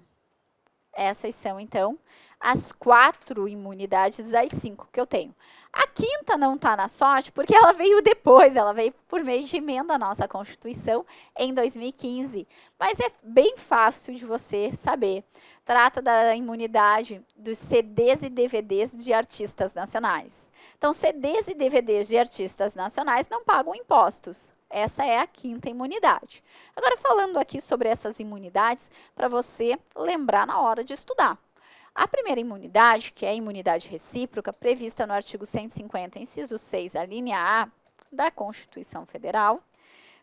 Essas são, então, as 4 imunidades das 5 que eu tenho. A quinta não está na sorte porque ela veio depois, ela veio por meio de emenda à nossa Constituição em 2015. Mas é bem fácil de você saber. Trata da imunidade dos CDs e DVDs de artistas nacionais. Então, CDs e DVDs de artistas nacionais não pagam impostos. Essa é a quinta imunidade. Agora, falando aqui sobre essas imunidades, para você lembrar na hora de estudar. A primeira imunidade, que é a imunidade recíproca, prevista no artigo 150, inciso 6, a linha A da Constituição Federal,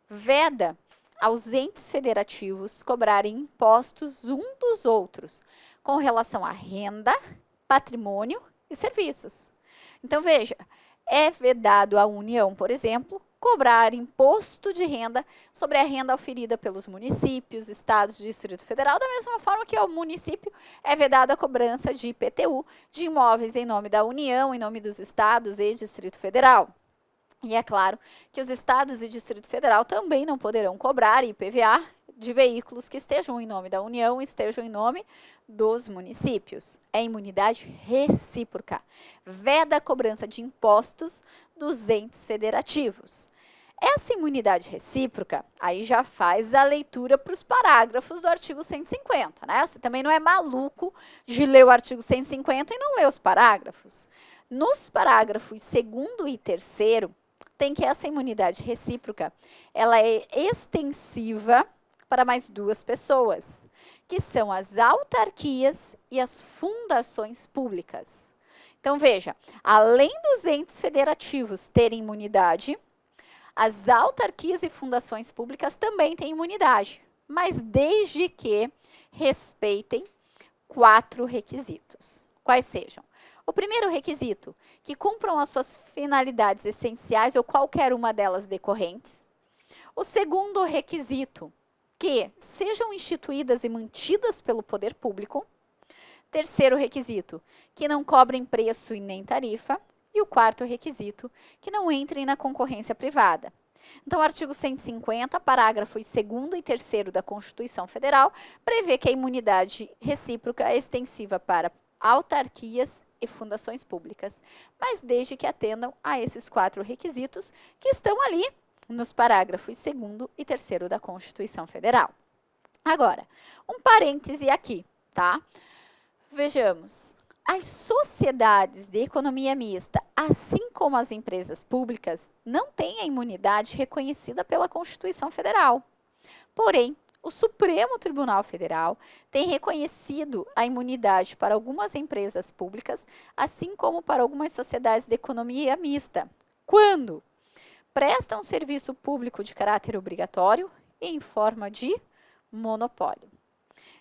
veda aos entes federativos cobrarem impostos um dos outros, com relação à renda, patrimônio e serviços. Então, veja, é vedado à União, por exemplo, cobrar imposto de renda sobre a renda oferida pelos municípios, estados e Distrito Federal, da mesma forma que ao município é vedado a cobrança de IPTU de imóveis em nome da União, em nome dos estados e Distrito Federal. E é claro que os estados e Distrito Federal também não poderão cobrar IPVA de veículos que estejam em nome da União e estejam em nome dos municípios. É imunidade recíproca. Veda a cobrança de impostos dos entes federativos. Essa imunidade recíproca, aí já faz a leitura para os parágrafos do artigo 150, né? Você também não é maluco de ler o artigo 150 e não ler os parágrafos. Nos parágrafos 2º e 3º, tem que essa imunidade recíproca, ela é extensiva para mais 2 pessoas, que são as autarquias e as fundações públicas. Então, veja, além dos entes federativos terem imunidade, as autarquias e fundações públicas também têm imunidade, mas desde que respeitem 4 requisitos. Quais sejam? O primeiro requisito, que cumpram as suas finalidades essenciais ou qualquer uma delas decorrentes. O segundo requisito, que sejam instituídas e mantidas pelo poder público. Terceiro requisito, que não cobrem preço e nem tarifa. E o quarto requisito, que não entrem na concorrência privada. Então, o artigo 150, parágrafos 2º e 3º da Constituição Federal, prevê que a imunidade recíproca é extensiva para autarquias e fundações públicas, mas desde que atendam a esses 4 requisitos que estão ali nos parágrafos 2º e 3º da Constituição Federal. Agora, um parêntese aqui, tá? Vejamos. As sociedades de economia mista, assim como as empresas públicas, não têm a imunidade reconhecida pela Constituição Federal. Porém, o Supremo Tribunal Federal tem reconhecido a imunidade para algumas empresas públicas, assim como para algumas sociedades de economia mista. Quando prestam serviço público de caráter obrigatório e em forma de monopólio.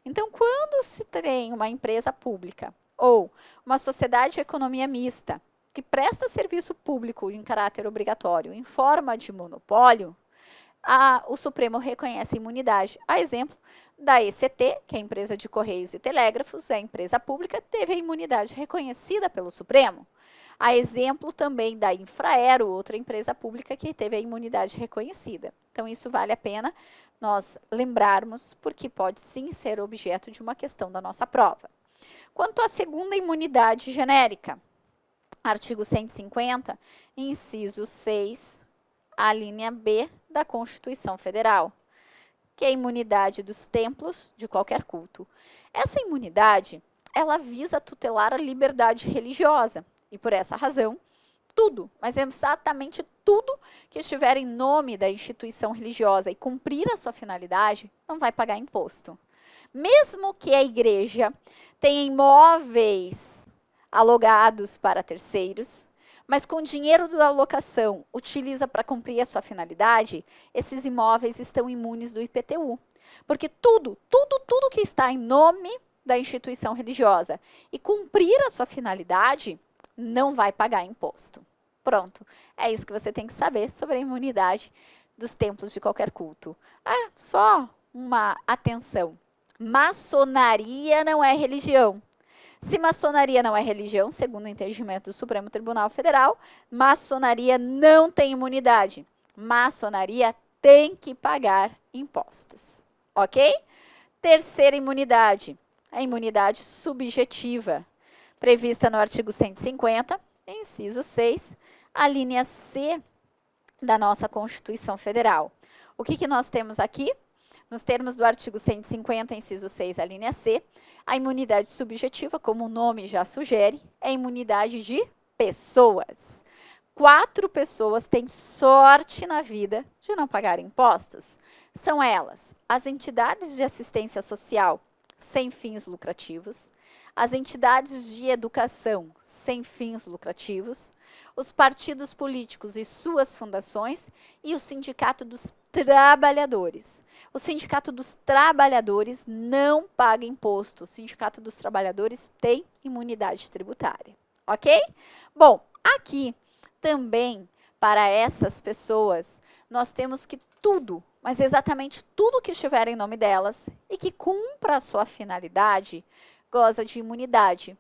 Então, quando se tem uma empresa pública ou uma sociedade de economia mista que presta serviço público em caráter obrigatório em forma de monopólio, o Supremo reconhece imunidade. A exemplo da ECT, que é a empresa de Correios e Telégrafos, é a empresa pública, teve a imunidade reconhecida pelo Supremo. A exemplo também da Infraero, outra empresa pública que teve a imunidade reconhecida. Então, isso vale a pena nós lembrarmos, porque pode sim ser objeto de uma questão da nossa prova. Quanto à segunda imunidade genérica, artigo 150, inciso 6, a linha B da Constituição Federal, que é a imunidade dos templos de qualquer culto. Essa imunidade, ela visa tutelar a liberdade religiosa e, por essa razão, tudo, mas exatamente tudo que estiver em nome da instituição religiosa e cumprir a sua finalidade, não vai pagar imposto. Mesmo que a igreja tenha imóveis alugados para terceiros, mas com o dinheiro da alocação utiliza para cumprir a sua finalidade, esses imóveis estão imunes do IPTU. Porque tudo que está em nome da instituição religiosa e cumprir a sua finalidade, não vai pagar imposto. Pronto, é isso que você tem que saber sobre a imunidade dos templos de qualquer culto. Só uma atenção. Maçonaria não é religião. Se maçonaria não é religião, segundo o entendimento do Supremo Tribunal Federal, maçonaria não tem imunidade. Maçonaria tem que pagar impostos, ok? Terceira imunidade, a imunidade subjetiva, prevista no artigo 150, inciso 6, a linha C da nossa Constituição Federal. O que nós temos aqui? Nos termos do artigo 150, inciso 6, a linha C, a imunidade subjetiva, como o nome já sugere, é a imunidade de pessoas. 4 pessoas têm sorte na vida de não pagar impostos. São elas, as entidades de assistência social sem fins lucrativos, as entidades de educação sem fins lucrativos, os partidos políticos e suas fundações e o Sindicato dos Trabalhadores. O Sindicato dos Trabalhadores não paga imposto. O Sindicato dos Trabalhadores tem imunidade tributária, ok? Bom, aqui também para essas pessoas nós temos que tudo, mas exatamente tudo que estiver em nome delas e que cumpra a sua finalidade, goza de imunidade.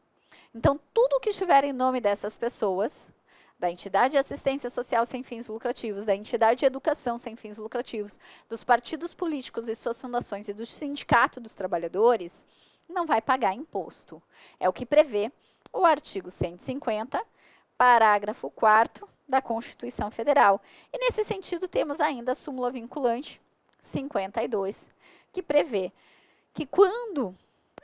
Então, tudo que estiver em nome dessas pessoas, da entidade de assistência social sem fins lucrativos, da entidade de educação sem fins lucrativos, dos partidos políticos e suas fundações e do Sindicato dos Trabalhadores, não vai pagar imposto. É o que prevê o artigo 150, parágrafo 4º da Constituição Federal. E nesse sentido temos ainda a súmula vinculante 52, que prevê que quando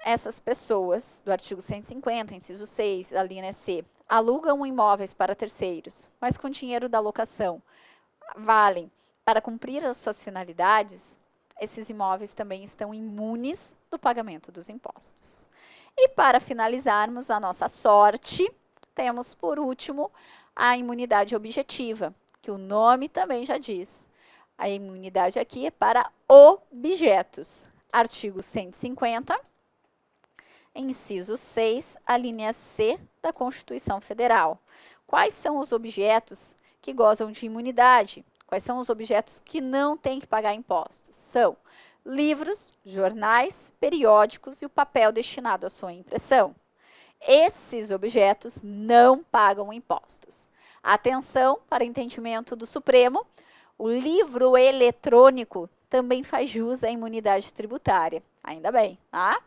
essas pessoas, do artigo 150, inciso 6, a linha C, alugam imóveis para terceiros, mas com dinheiro da locação valem para cumprir as suas finalidades, esses imóveis também estão imunes do pagamento dos impostos. E para finalizarmos a nossa sorte, temos por último a imunidade objetiva, que o nome também já diz. A imunidade aqui é para objetos. Artigo 150, inciso 6, a linha C da Constituição Federal. Quais são os objetos que gozam de imunidade? Quais são os objetos que não têm que pagar impostos? São livros, jornais, periódicos e o papel destinado à sua impressão. Esses objetos não pagam impostos. Atenção para entendimento do Supremo, o livro eletrônico também faz jus à imunidade tributária. Ainda bem, tá?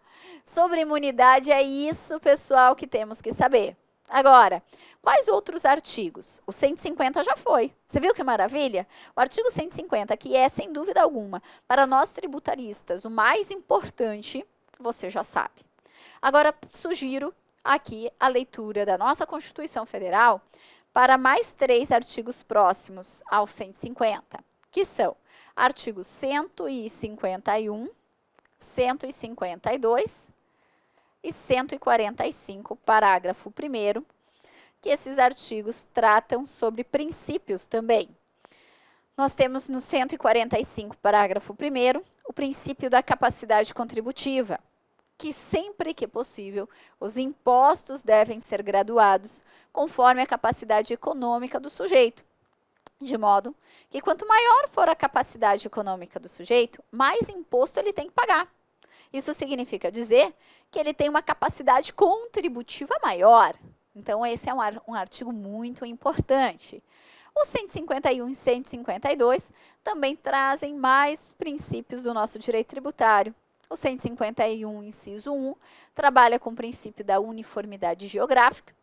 Sobre imunidade é isso, pessoal, que temos que saber. Agora, quais outros artigos? O 150 já foi. Você viu que maravilha? O artigo 150, que é, sem dúvida alguma, para nós tributaristas, o mais importante, você já sabe. Agora, sugiro aqui a leitura da nossa Constituição Federal para mais 3 artigos próximos ao 150, que são artigos 151, 152 e 145, parágrafo 1º, que esses artigos tratam sobre princípios também. Nós temos no 145, parágrafo 1º, o princípio da capacidade contributiva, que sempre que possível, os impostos devem ser graduados conforme a capacidade econômica do sujeito, de modo que quanto maior for a capacidade econômica do sujeito, mais imposto ele tem que pagar. Isso significa dizer que ele tem uma capacidade contributiva maior. Então, esse é um artigo muito importante. Os 151 e 152 também trazem mais princípios do nosso direito tributário. O 151, inciso 1, trabalha com o princípio da uniformidade geográfica,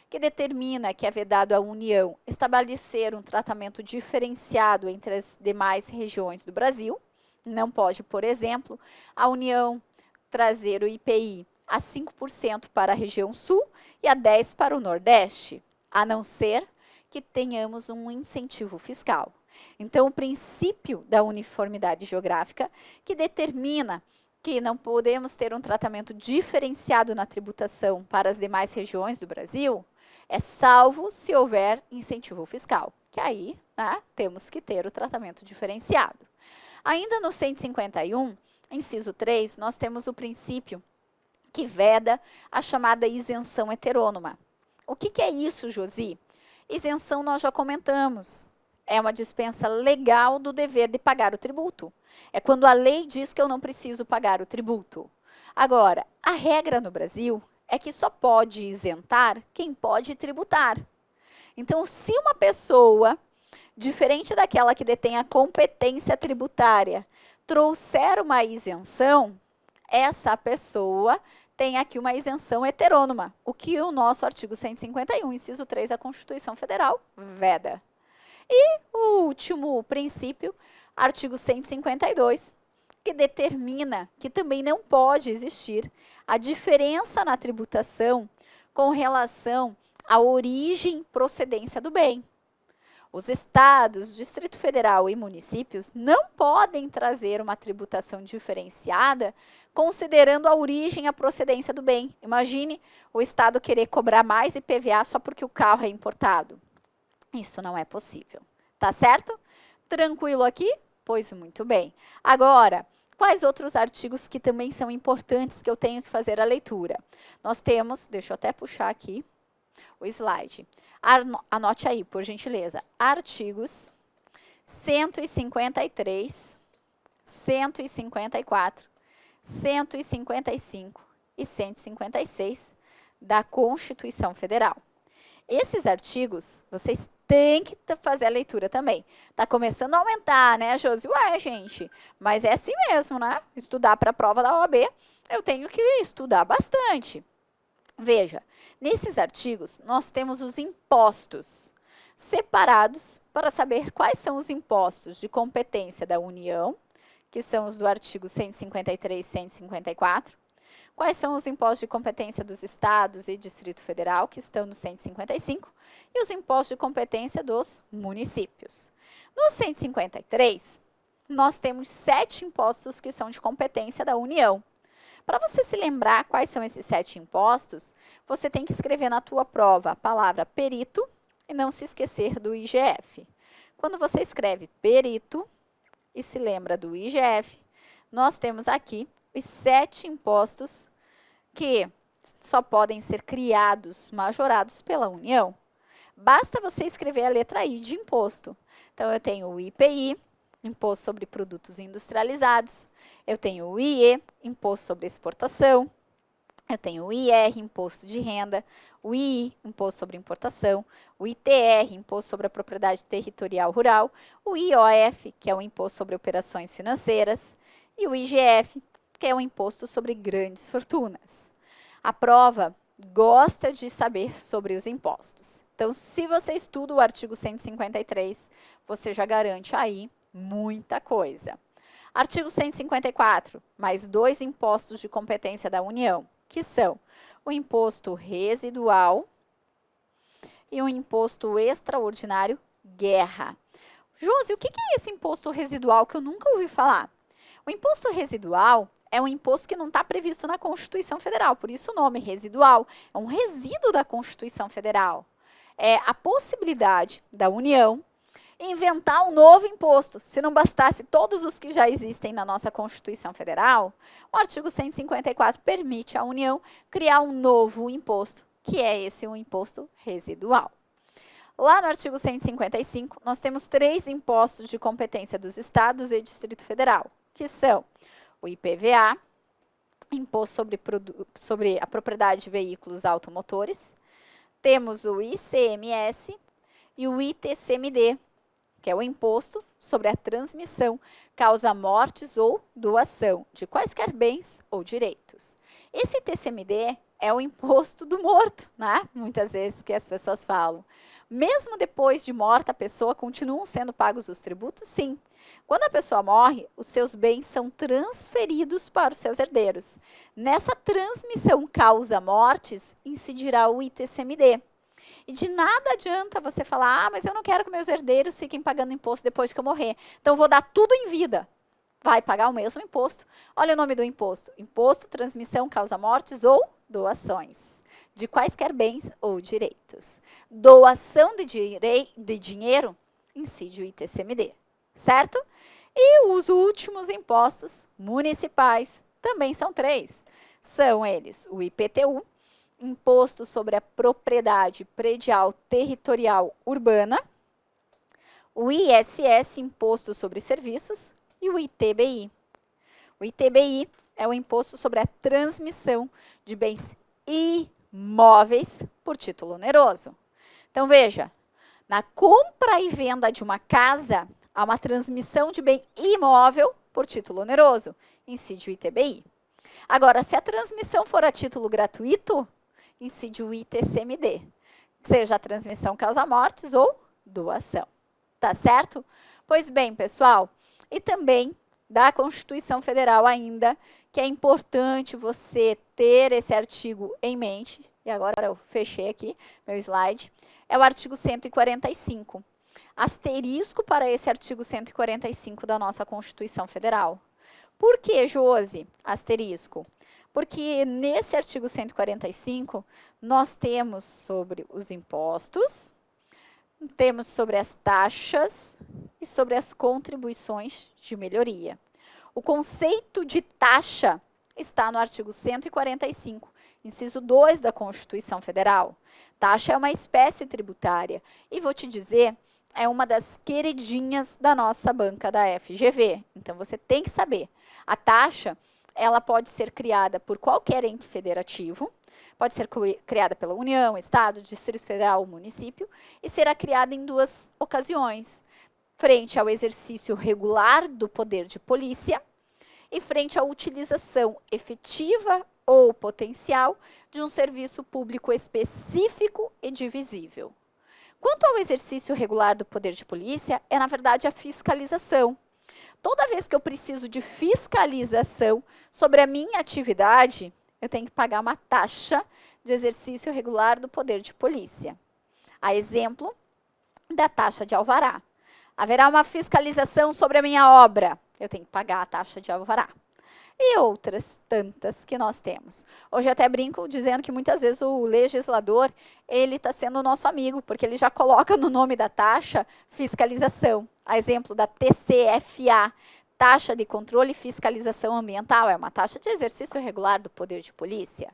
que determina que é vedado à União estabelecer um tratamento diferenciado entre as demais regiões do Brasil. Não pode, por exemplo, a União trazer o IPI a 5% para a região sul e a 10% para o Nordeste, a não ser que tenhamos um incentivo fiscal. Então, o princípio da uniformidade geográfica, que determina que não podemos ter um tratamento diferenciado na tributação para as demais regiões do Brasil, é salvo se houver incentivo fiscal, que aí, né, temos que ter o tratamento diferenciado. Ainda no 151, inciso 3, nós temos o princípio que veda a chamada isenção heterônoma. O que é isso, Josi? Isenção nós já comentamos. É uma dispensa legal do dever de pagar o tributo. É quando a lei diz que eu não preciso pagar o tributo. Agora, a regra no Brasil é que só pode isentar quem pode tributar. Então, se uma pessoa, diferente daquela que detém a competência tributária, trouxer uma isenção, essa pessoa tem aqui uma isenção heterônoma, o que o nosso artigo 151, inciso 3 da Constituição Federal veda. E o último princípio, artigo 152, que determina que também não pode existir a diferença na tributação com relação à origem e procedência do bem. Os estados, Distrito Federal e municípios não podem trazer uma tributação diferenciada considerando a origem e a procedência do bem. Imagine o estado querer cobrar mais IPVA só porque o carro é importado. Isso não é possível. Tá certo? Tranquilo aqui? Pois muito bem. Agora, quais outros artigos que também são importantes que eu tenho que fazer a leitura? Nós temos, deixa eu até puxar aqui o slide. Anote aí, por gentileza. Artigos 153, 154, 155 e 156 da Constituição Federal. Esses artigos, vocês têm que fazer a leitura também. Tá começando a aumentar, né, Josi? Ué, gente, mas é assim mesmo, né? Estudar para a prova da OAB, eu tenho que estudar bastante. Veja, nesses artigos, nós temos os impostos separados para saber quais são os impostos de competência da União, que são os do artigo 153 e 154, quais são os impostos de competência dos estados e Distrito Federal, que estão no 155, e os impostos de competência dos municípios. No 153, nós temos 7 impostos que são de competência da União. Para você se lembrar quais são esses 7 impostos, você tem que escrever na tua prova a palavra perito e não se esquecer do IGF. Quando você escreve perito e se lembra do IGF, nós temos aqui os 7 impostos que só podem ser criados, majorados pela União. Basta você escrever a letra I de imposto. Então, eu tenho o IPI, Imposto sobre Produtos Industrializados. Eu tenho o IE, Imposto sobre Exportação. Eu tenho o IR, Imposto de Renda. O II, Imposto sobre Importação. O ITR, Imposto sobre a Propriedade Territorial Rural. O IOF, que é o Imposto sobre Operações Financeiras. E o IGF, que é o Imposto sobre Grandes Fortunas. A prova gosta de saber sobre os impostos. Então, se você estuda o artigo 153, você já garante aí muita coisa. Artigo 154, mais 2 impostos de competência da União, que são o imposto residual e o imposto extraordinário guerra. Josi, o que é esse imposto residual que eu nunca ouvi falar? O imposto residual é um imposto que não está previsto na Constituição Federal, por isso o nome residual. É um resíduo da Constituição Federal. É a possibilidade da União inventar um novo imposto. Se não bastasse todos os que já existem na nossa Constituição Federal, o artigo 154 permite à União criar um novo imposto, que é esse um imposto residual. Lá no artigo 155, nós temos 3 impostos de competência dos estados e Distrito Federal, que são o IPVA, Imposto sobre a Propriedade de Veículos Automotores, temos o ICMS e o ITCMD, que é o Imposto sobre a Transmissão, Causa Mortes ou Doação de quaisquer bens ou direitos. Esse ITCMD é o imposto do morto, né? Muitas vezes que as pessoas falam. Mesmo depois de morta a pessoa, continuam sendo pagos os tributos? Sim. Quando a pessoa morre, os seus bens são transferidos para os seus herdeiros. Nessa transmissão causa mortes, incidirá o ITCMD. E de nada adianta você falar, mas eu não quero que meus herdeiros fiquem pagando imposto depois que eu morrer. Então, vou dar tudo em vida. Vai pagar o mesmo imposto. Olha o nome do imposto. Imposto, transmissão, causa mortes ou doações de quaisquer bens ou direitos. Doação de dinheiro, incide o ITCMD, certo? E os últimos impostos municipais também são 3. São eles o IPTU, Imposto sobre a Propriedade Predial Territorial Urbana, o ISS, Imposto sobre Serviços, e o ITBI. O ITBI é o Imposto sobre a Transmissão de Bens Imóveis por título oneroso. Então, veja, na compra e venda de uma casa, há uma transmissão de bem imóvel por título oneroso, incide o ITBI. Agora, se a transmissão for a título gratuito, incide o ITCMD, seja a transmissão causa mortes ou doação. Tá certo? Pois bem, pessoal, e também da Constituição Federal ainda, que é importante você ter esse artigo em mente, e agora eu fechei aqui meu slide, é o artigo 145. asterisco para esse artigo 145 da nossa Constituição Federal. Por que, Josi, asterisco? Porque nesse artigo 145, nós temos sobre os impostos, temos sobre as taxas e sobre as contribuições de melhoria. O conceito de taxa está no artigo 145, inciso 2 da Constituição Federal. Taxa é uma espécie tributária e vou te dizer, é uma das queridinhas da nossa banca da FGV. Então, você tem que saber. A taxa, ela pode ser criada por qualquer ente federativo, pode ser criada pela União, Estado, Distrito Federal ou município, e será criada em duas ocasiões, frente ao exercício regular do poder de polícia e frente à utilização efetiva ou potencial de um serviço público específico e divisível. Quanto ao exercício regular do poder de polícia, é, na verdade, a fiscalização. Toda vez que eu preciso de fiscalização sobre a minha atividade, eu tenho que pagar uma taxa de exercício regular do poder de polícia. A exemplo da taxa de alvará. Haverá uma fiscalização sobre a minha obra, eu tenho que pagar a taxa de alvará. E outras tantas que nós temos. Hoje até brinco dizendo que muitas vezes o legislador, ele está sendo nosso amigo, porque ele já coloca no nome da taxa fiscalização. A exemplo da TCFA, taxa de controle e fiscalização ambiental, é uma taxa de exercício regular do poder de polícia.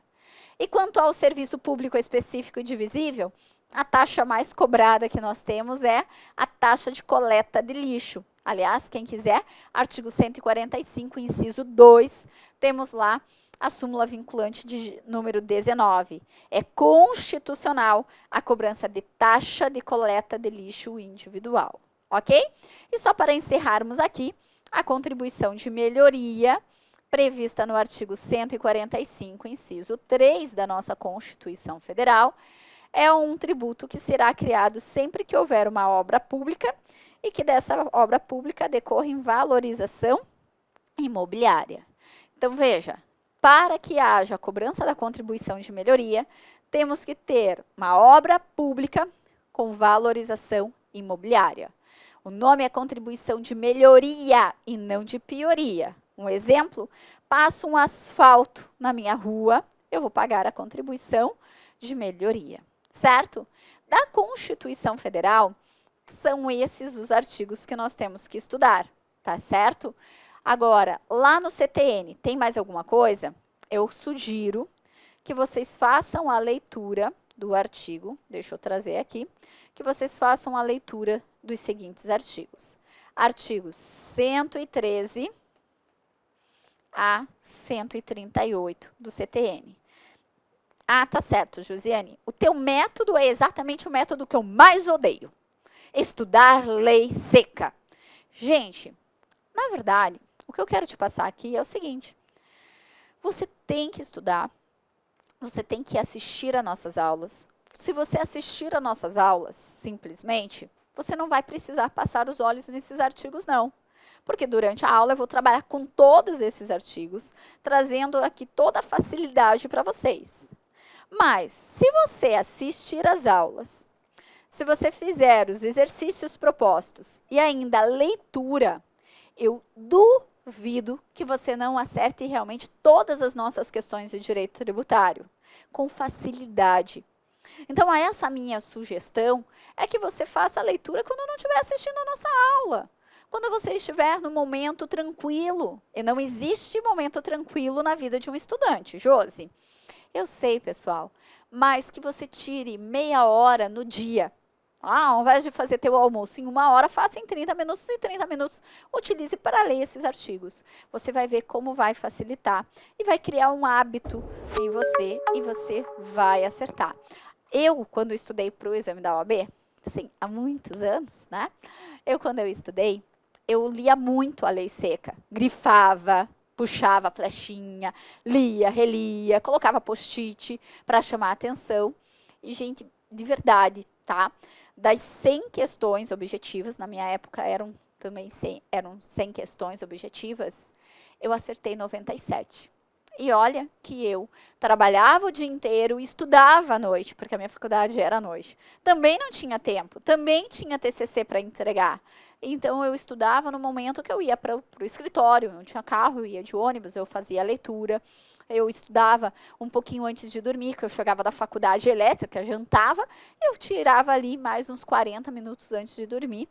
E quanto ao serviço público específico e divisível, a taxa mais cobrada que nós temos é a taxa de coleta de lixo. Aliás, quem quiser, artigo 145, inciso 2, temos lá a súmula vinculante de número 19. É constitucional a cobrança de taxa de coleta de lixo individual, ok? E só para encerrarmos aqui, a contribuição de melhoria prevista no artigo 145, inciso 3 da nossa Constituição Federal, é um tributo que será criado sempre que houver uma obra pública e que dessa obra pública decorra em valorização imobiliária. Então, veja, para que haja a cobrança da contribuição de melhoria, temos que ter uma obra pública com valorização imobiliária. O nome é contribuição de melhoria e não de pioria. Um exemplo, passo um asfalto na minha rua, eu vou pagar a contribuição de melhoria, certo? Da Constituição Federal, são esses os artigos que nós temos que estudar, tá certo? Agora, lá no CTN, tem mais alguma coisa? Eu sugiro que vocês façam a leitura do artigo, deixa eu trazer aqui, que vocês façam a leitura dos seguintes artigos. Artigos 113 a 138 do CTN. Ah, tá certo, Josiane. O teu método é exatamente o método que eu mais odeio. Estudar lei seca. Gente, na verdade, o que eu quero te passar aqui é o seguinte. Você tem que estudar, você tem que assistir a nossas aulas. Se você assistir a nossas aulas, simplesmente, você não vai precisar passar os olhos nesses artigos, não. Porque durante a aula eu vou trabalhar com todos esses artigos, trazendo aqui toda a facilidade para vocês. Mas, se você assistir às aulas, se você fizer os exercícios propostos e ainda a leitura, eu duvido que você não acerte realmente todas as nossas questões de direito tributário, com facilidade. Então, essa minha sugestão é que você faça a leitura quando não estiver assistindo a nossa aula. Quando você estiver no momento tranquilo. E não existe momento tranquilo na vida de um estudante, Josi. Eu sei, pessoal, mas que você tire meia hora no dia. Ao invés de fazer teu almoço em 1 hora, faça em 30 minutos e 30 minutos utilize para ler esses artigos. Você vai ver como vai facilitar e vai criar um hábito em você e você vai acertar. Eu, quando estudei para o exame da OAB, assim, há muitos anos, né? Quando eu estudei, eu lia muito a lei seca, grifava, puxava a flechinha, lia, relia, colocava post-it para chamar a atenção. E, gente, de verdade, tá? Das 100 questões objetivas, na minha época eram 100 questões objetivas, eu acertei 97. E olha que eu trabalhava o dia inteiro, estudava à noite, porque a minha faculdade era à noite. Também não tinha tempo, também tinha TCC para entregar. Então eu estudava no momento que eu ia para o escritório, não tinha carro, eu ia de ônibus, eu fazia leitura. Eu estudava um pouquinho antes de dormir, que eu chegava da faculdade elétrica, jantava, eu tirava ali mais uns 40 minutos antes de dormir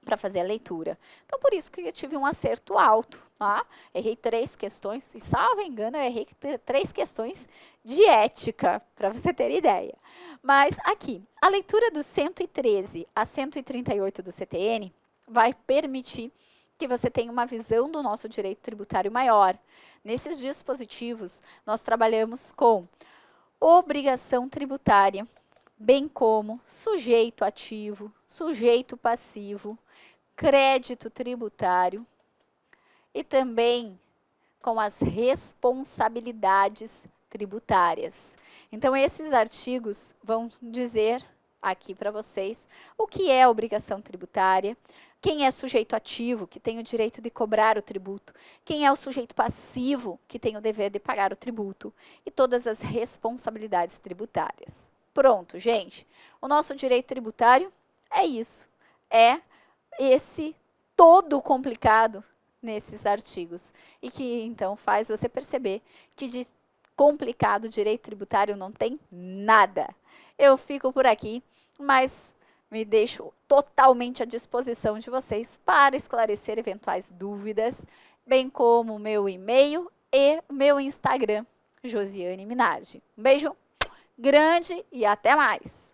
para fazer a leitura. Então, por isso que eu tive um acerto alto. Tá? Errei 3 questões, e salvo engano, eu errei 3 questões de ética, para você ter ideia. Mas aqui, a leitura do 113 a 138 do CTN vai permitir que você tenha uma visão do nosso direito tributário maior. Nesses dispositivos, nós trabalhamos com obrigação tributária, bem como sujeito ativo, sujeito passivo, crédito tributário e também com as responsabilidades tributárias. Então, esses artigos vão dizer aqui para vocês o que é obrigação tributária, quem é sujeito ativo, que tem o direito de cobrar o tributo, quem é o sujeito passivo, que tem o dever de pagar o tributo, e todas as responsabilidades tributárias. Pronto, gente. O nosso direito tributário é isso. É esse todo complicado nesses artigos. E que, então, faz você perceber que de complicado direito tributário não tem nada. Eu fico por aqui, mas me deixo totalmente à disposição de vocês para esclarecer eventuais dúvidas, bem como o meu e-mail e meu Instagram, Josiane Minardi. Um beijo grande e até mais!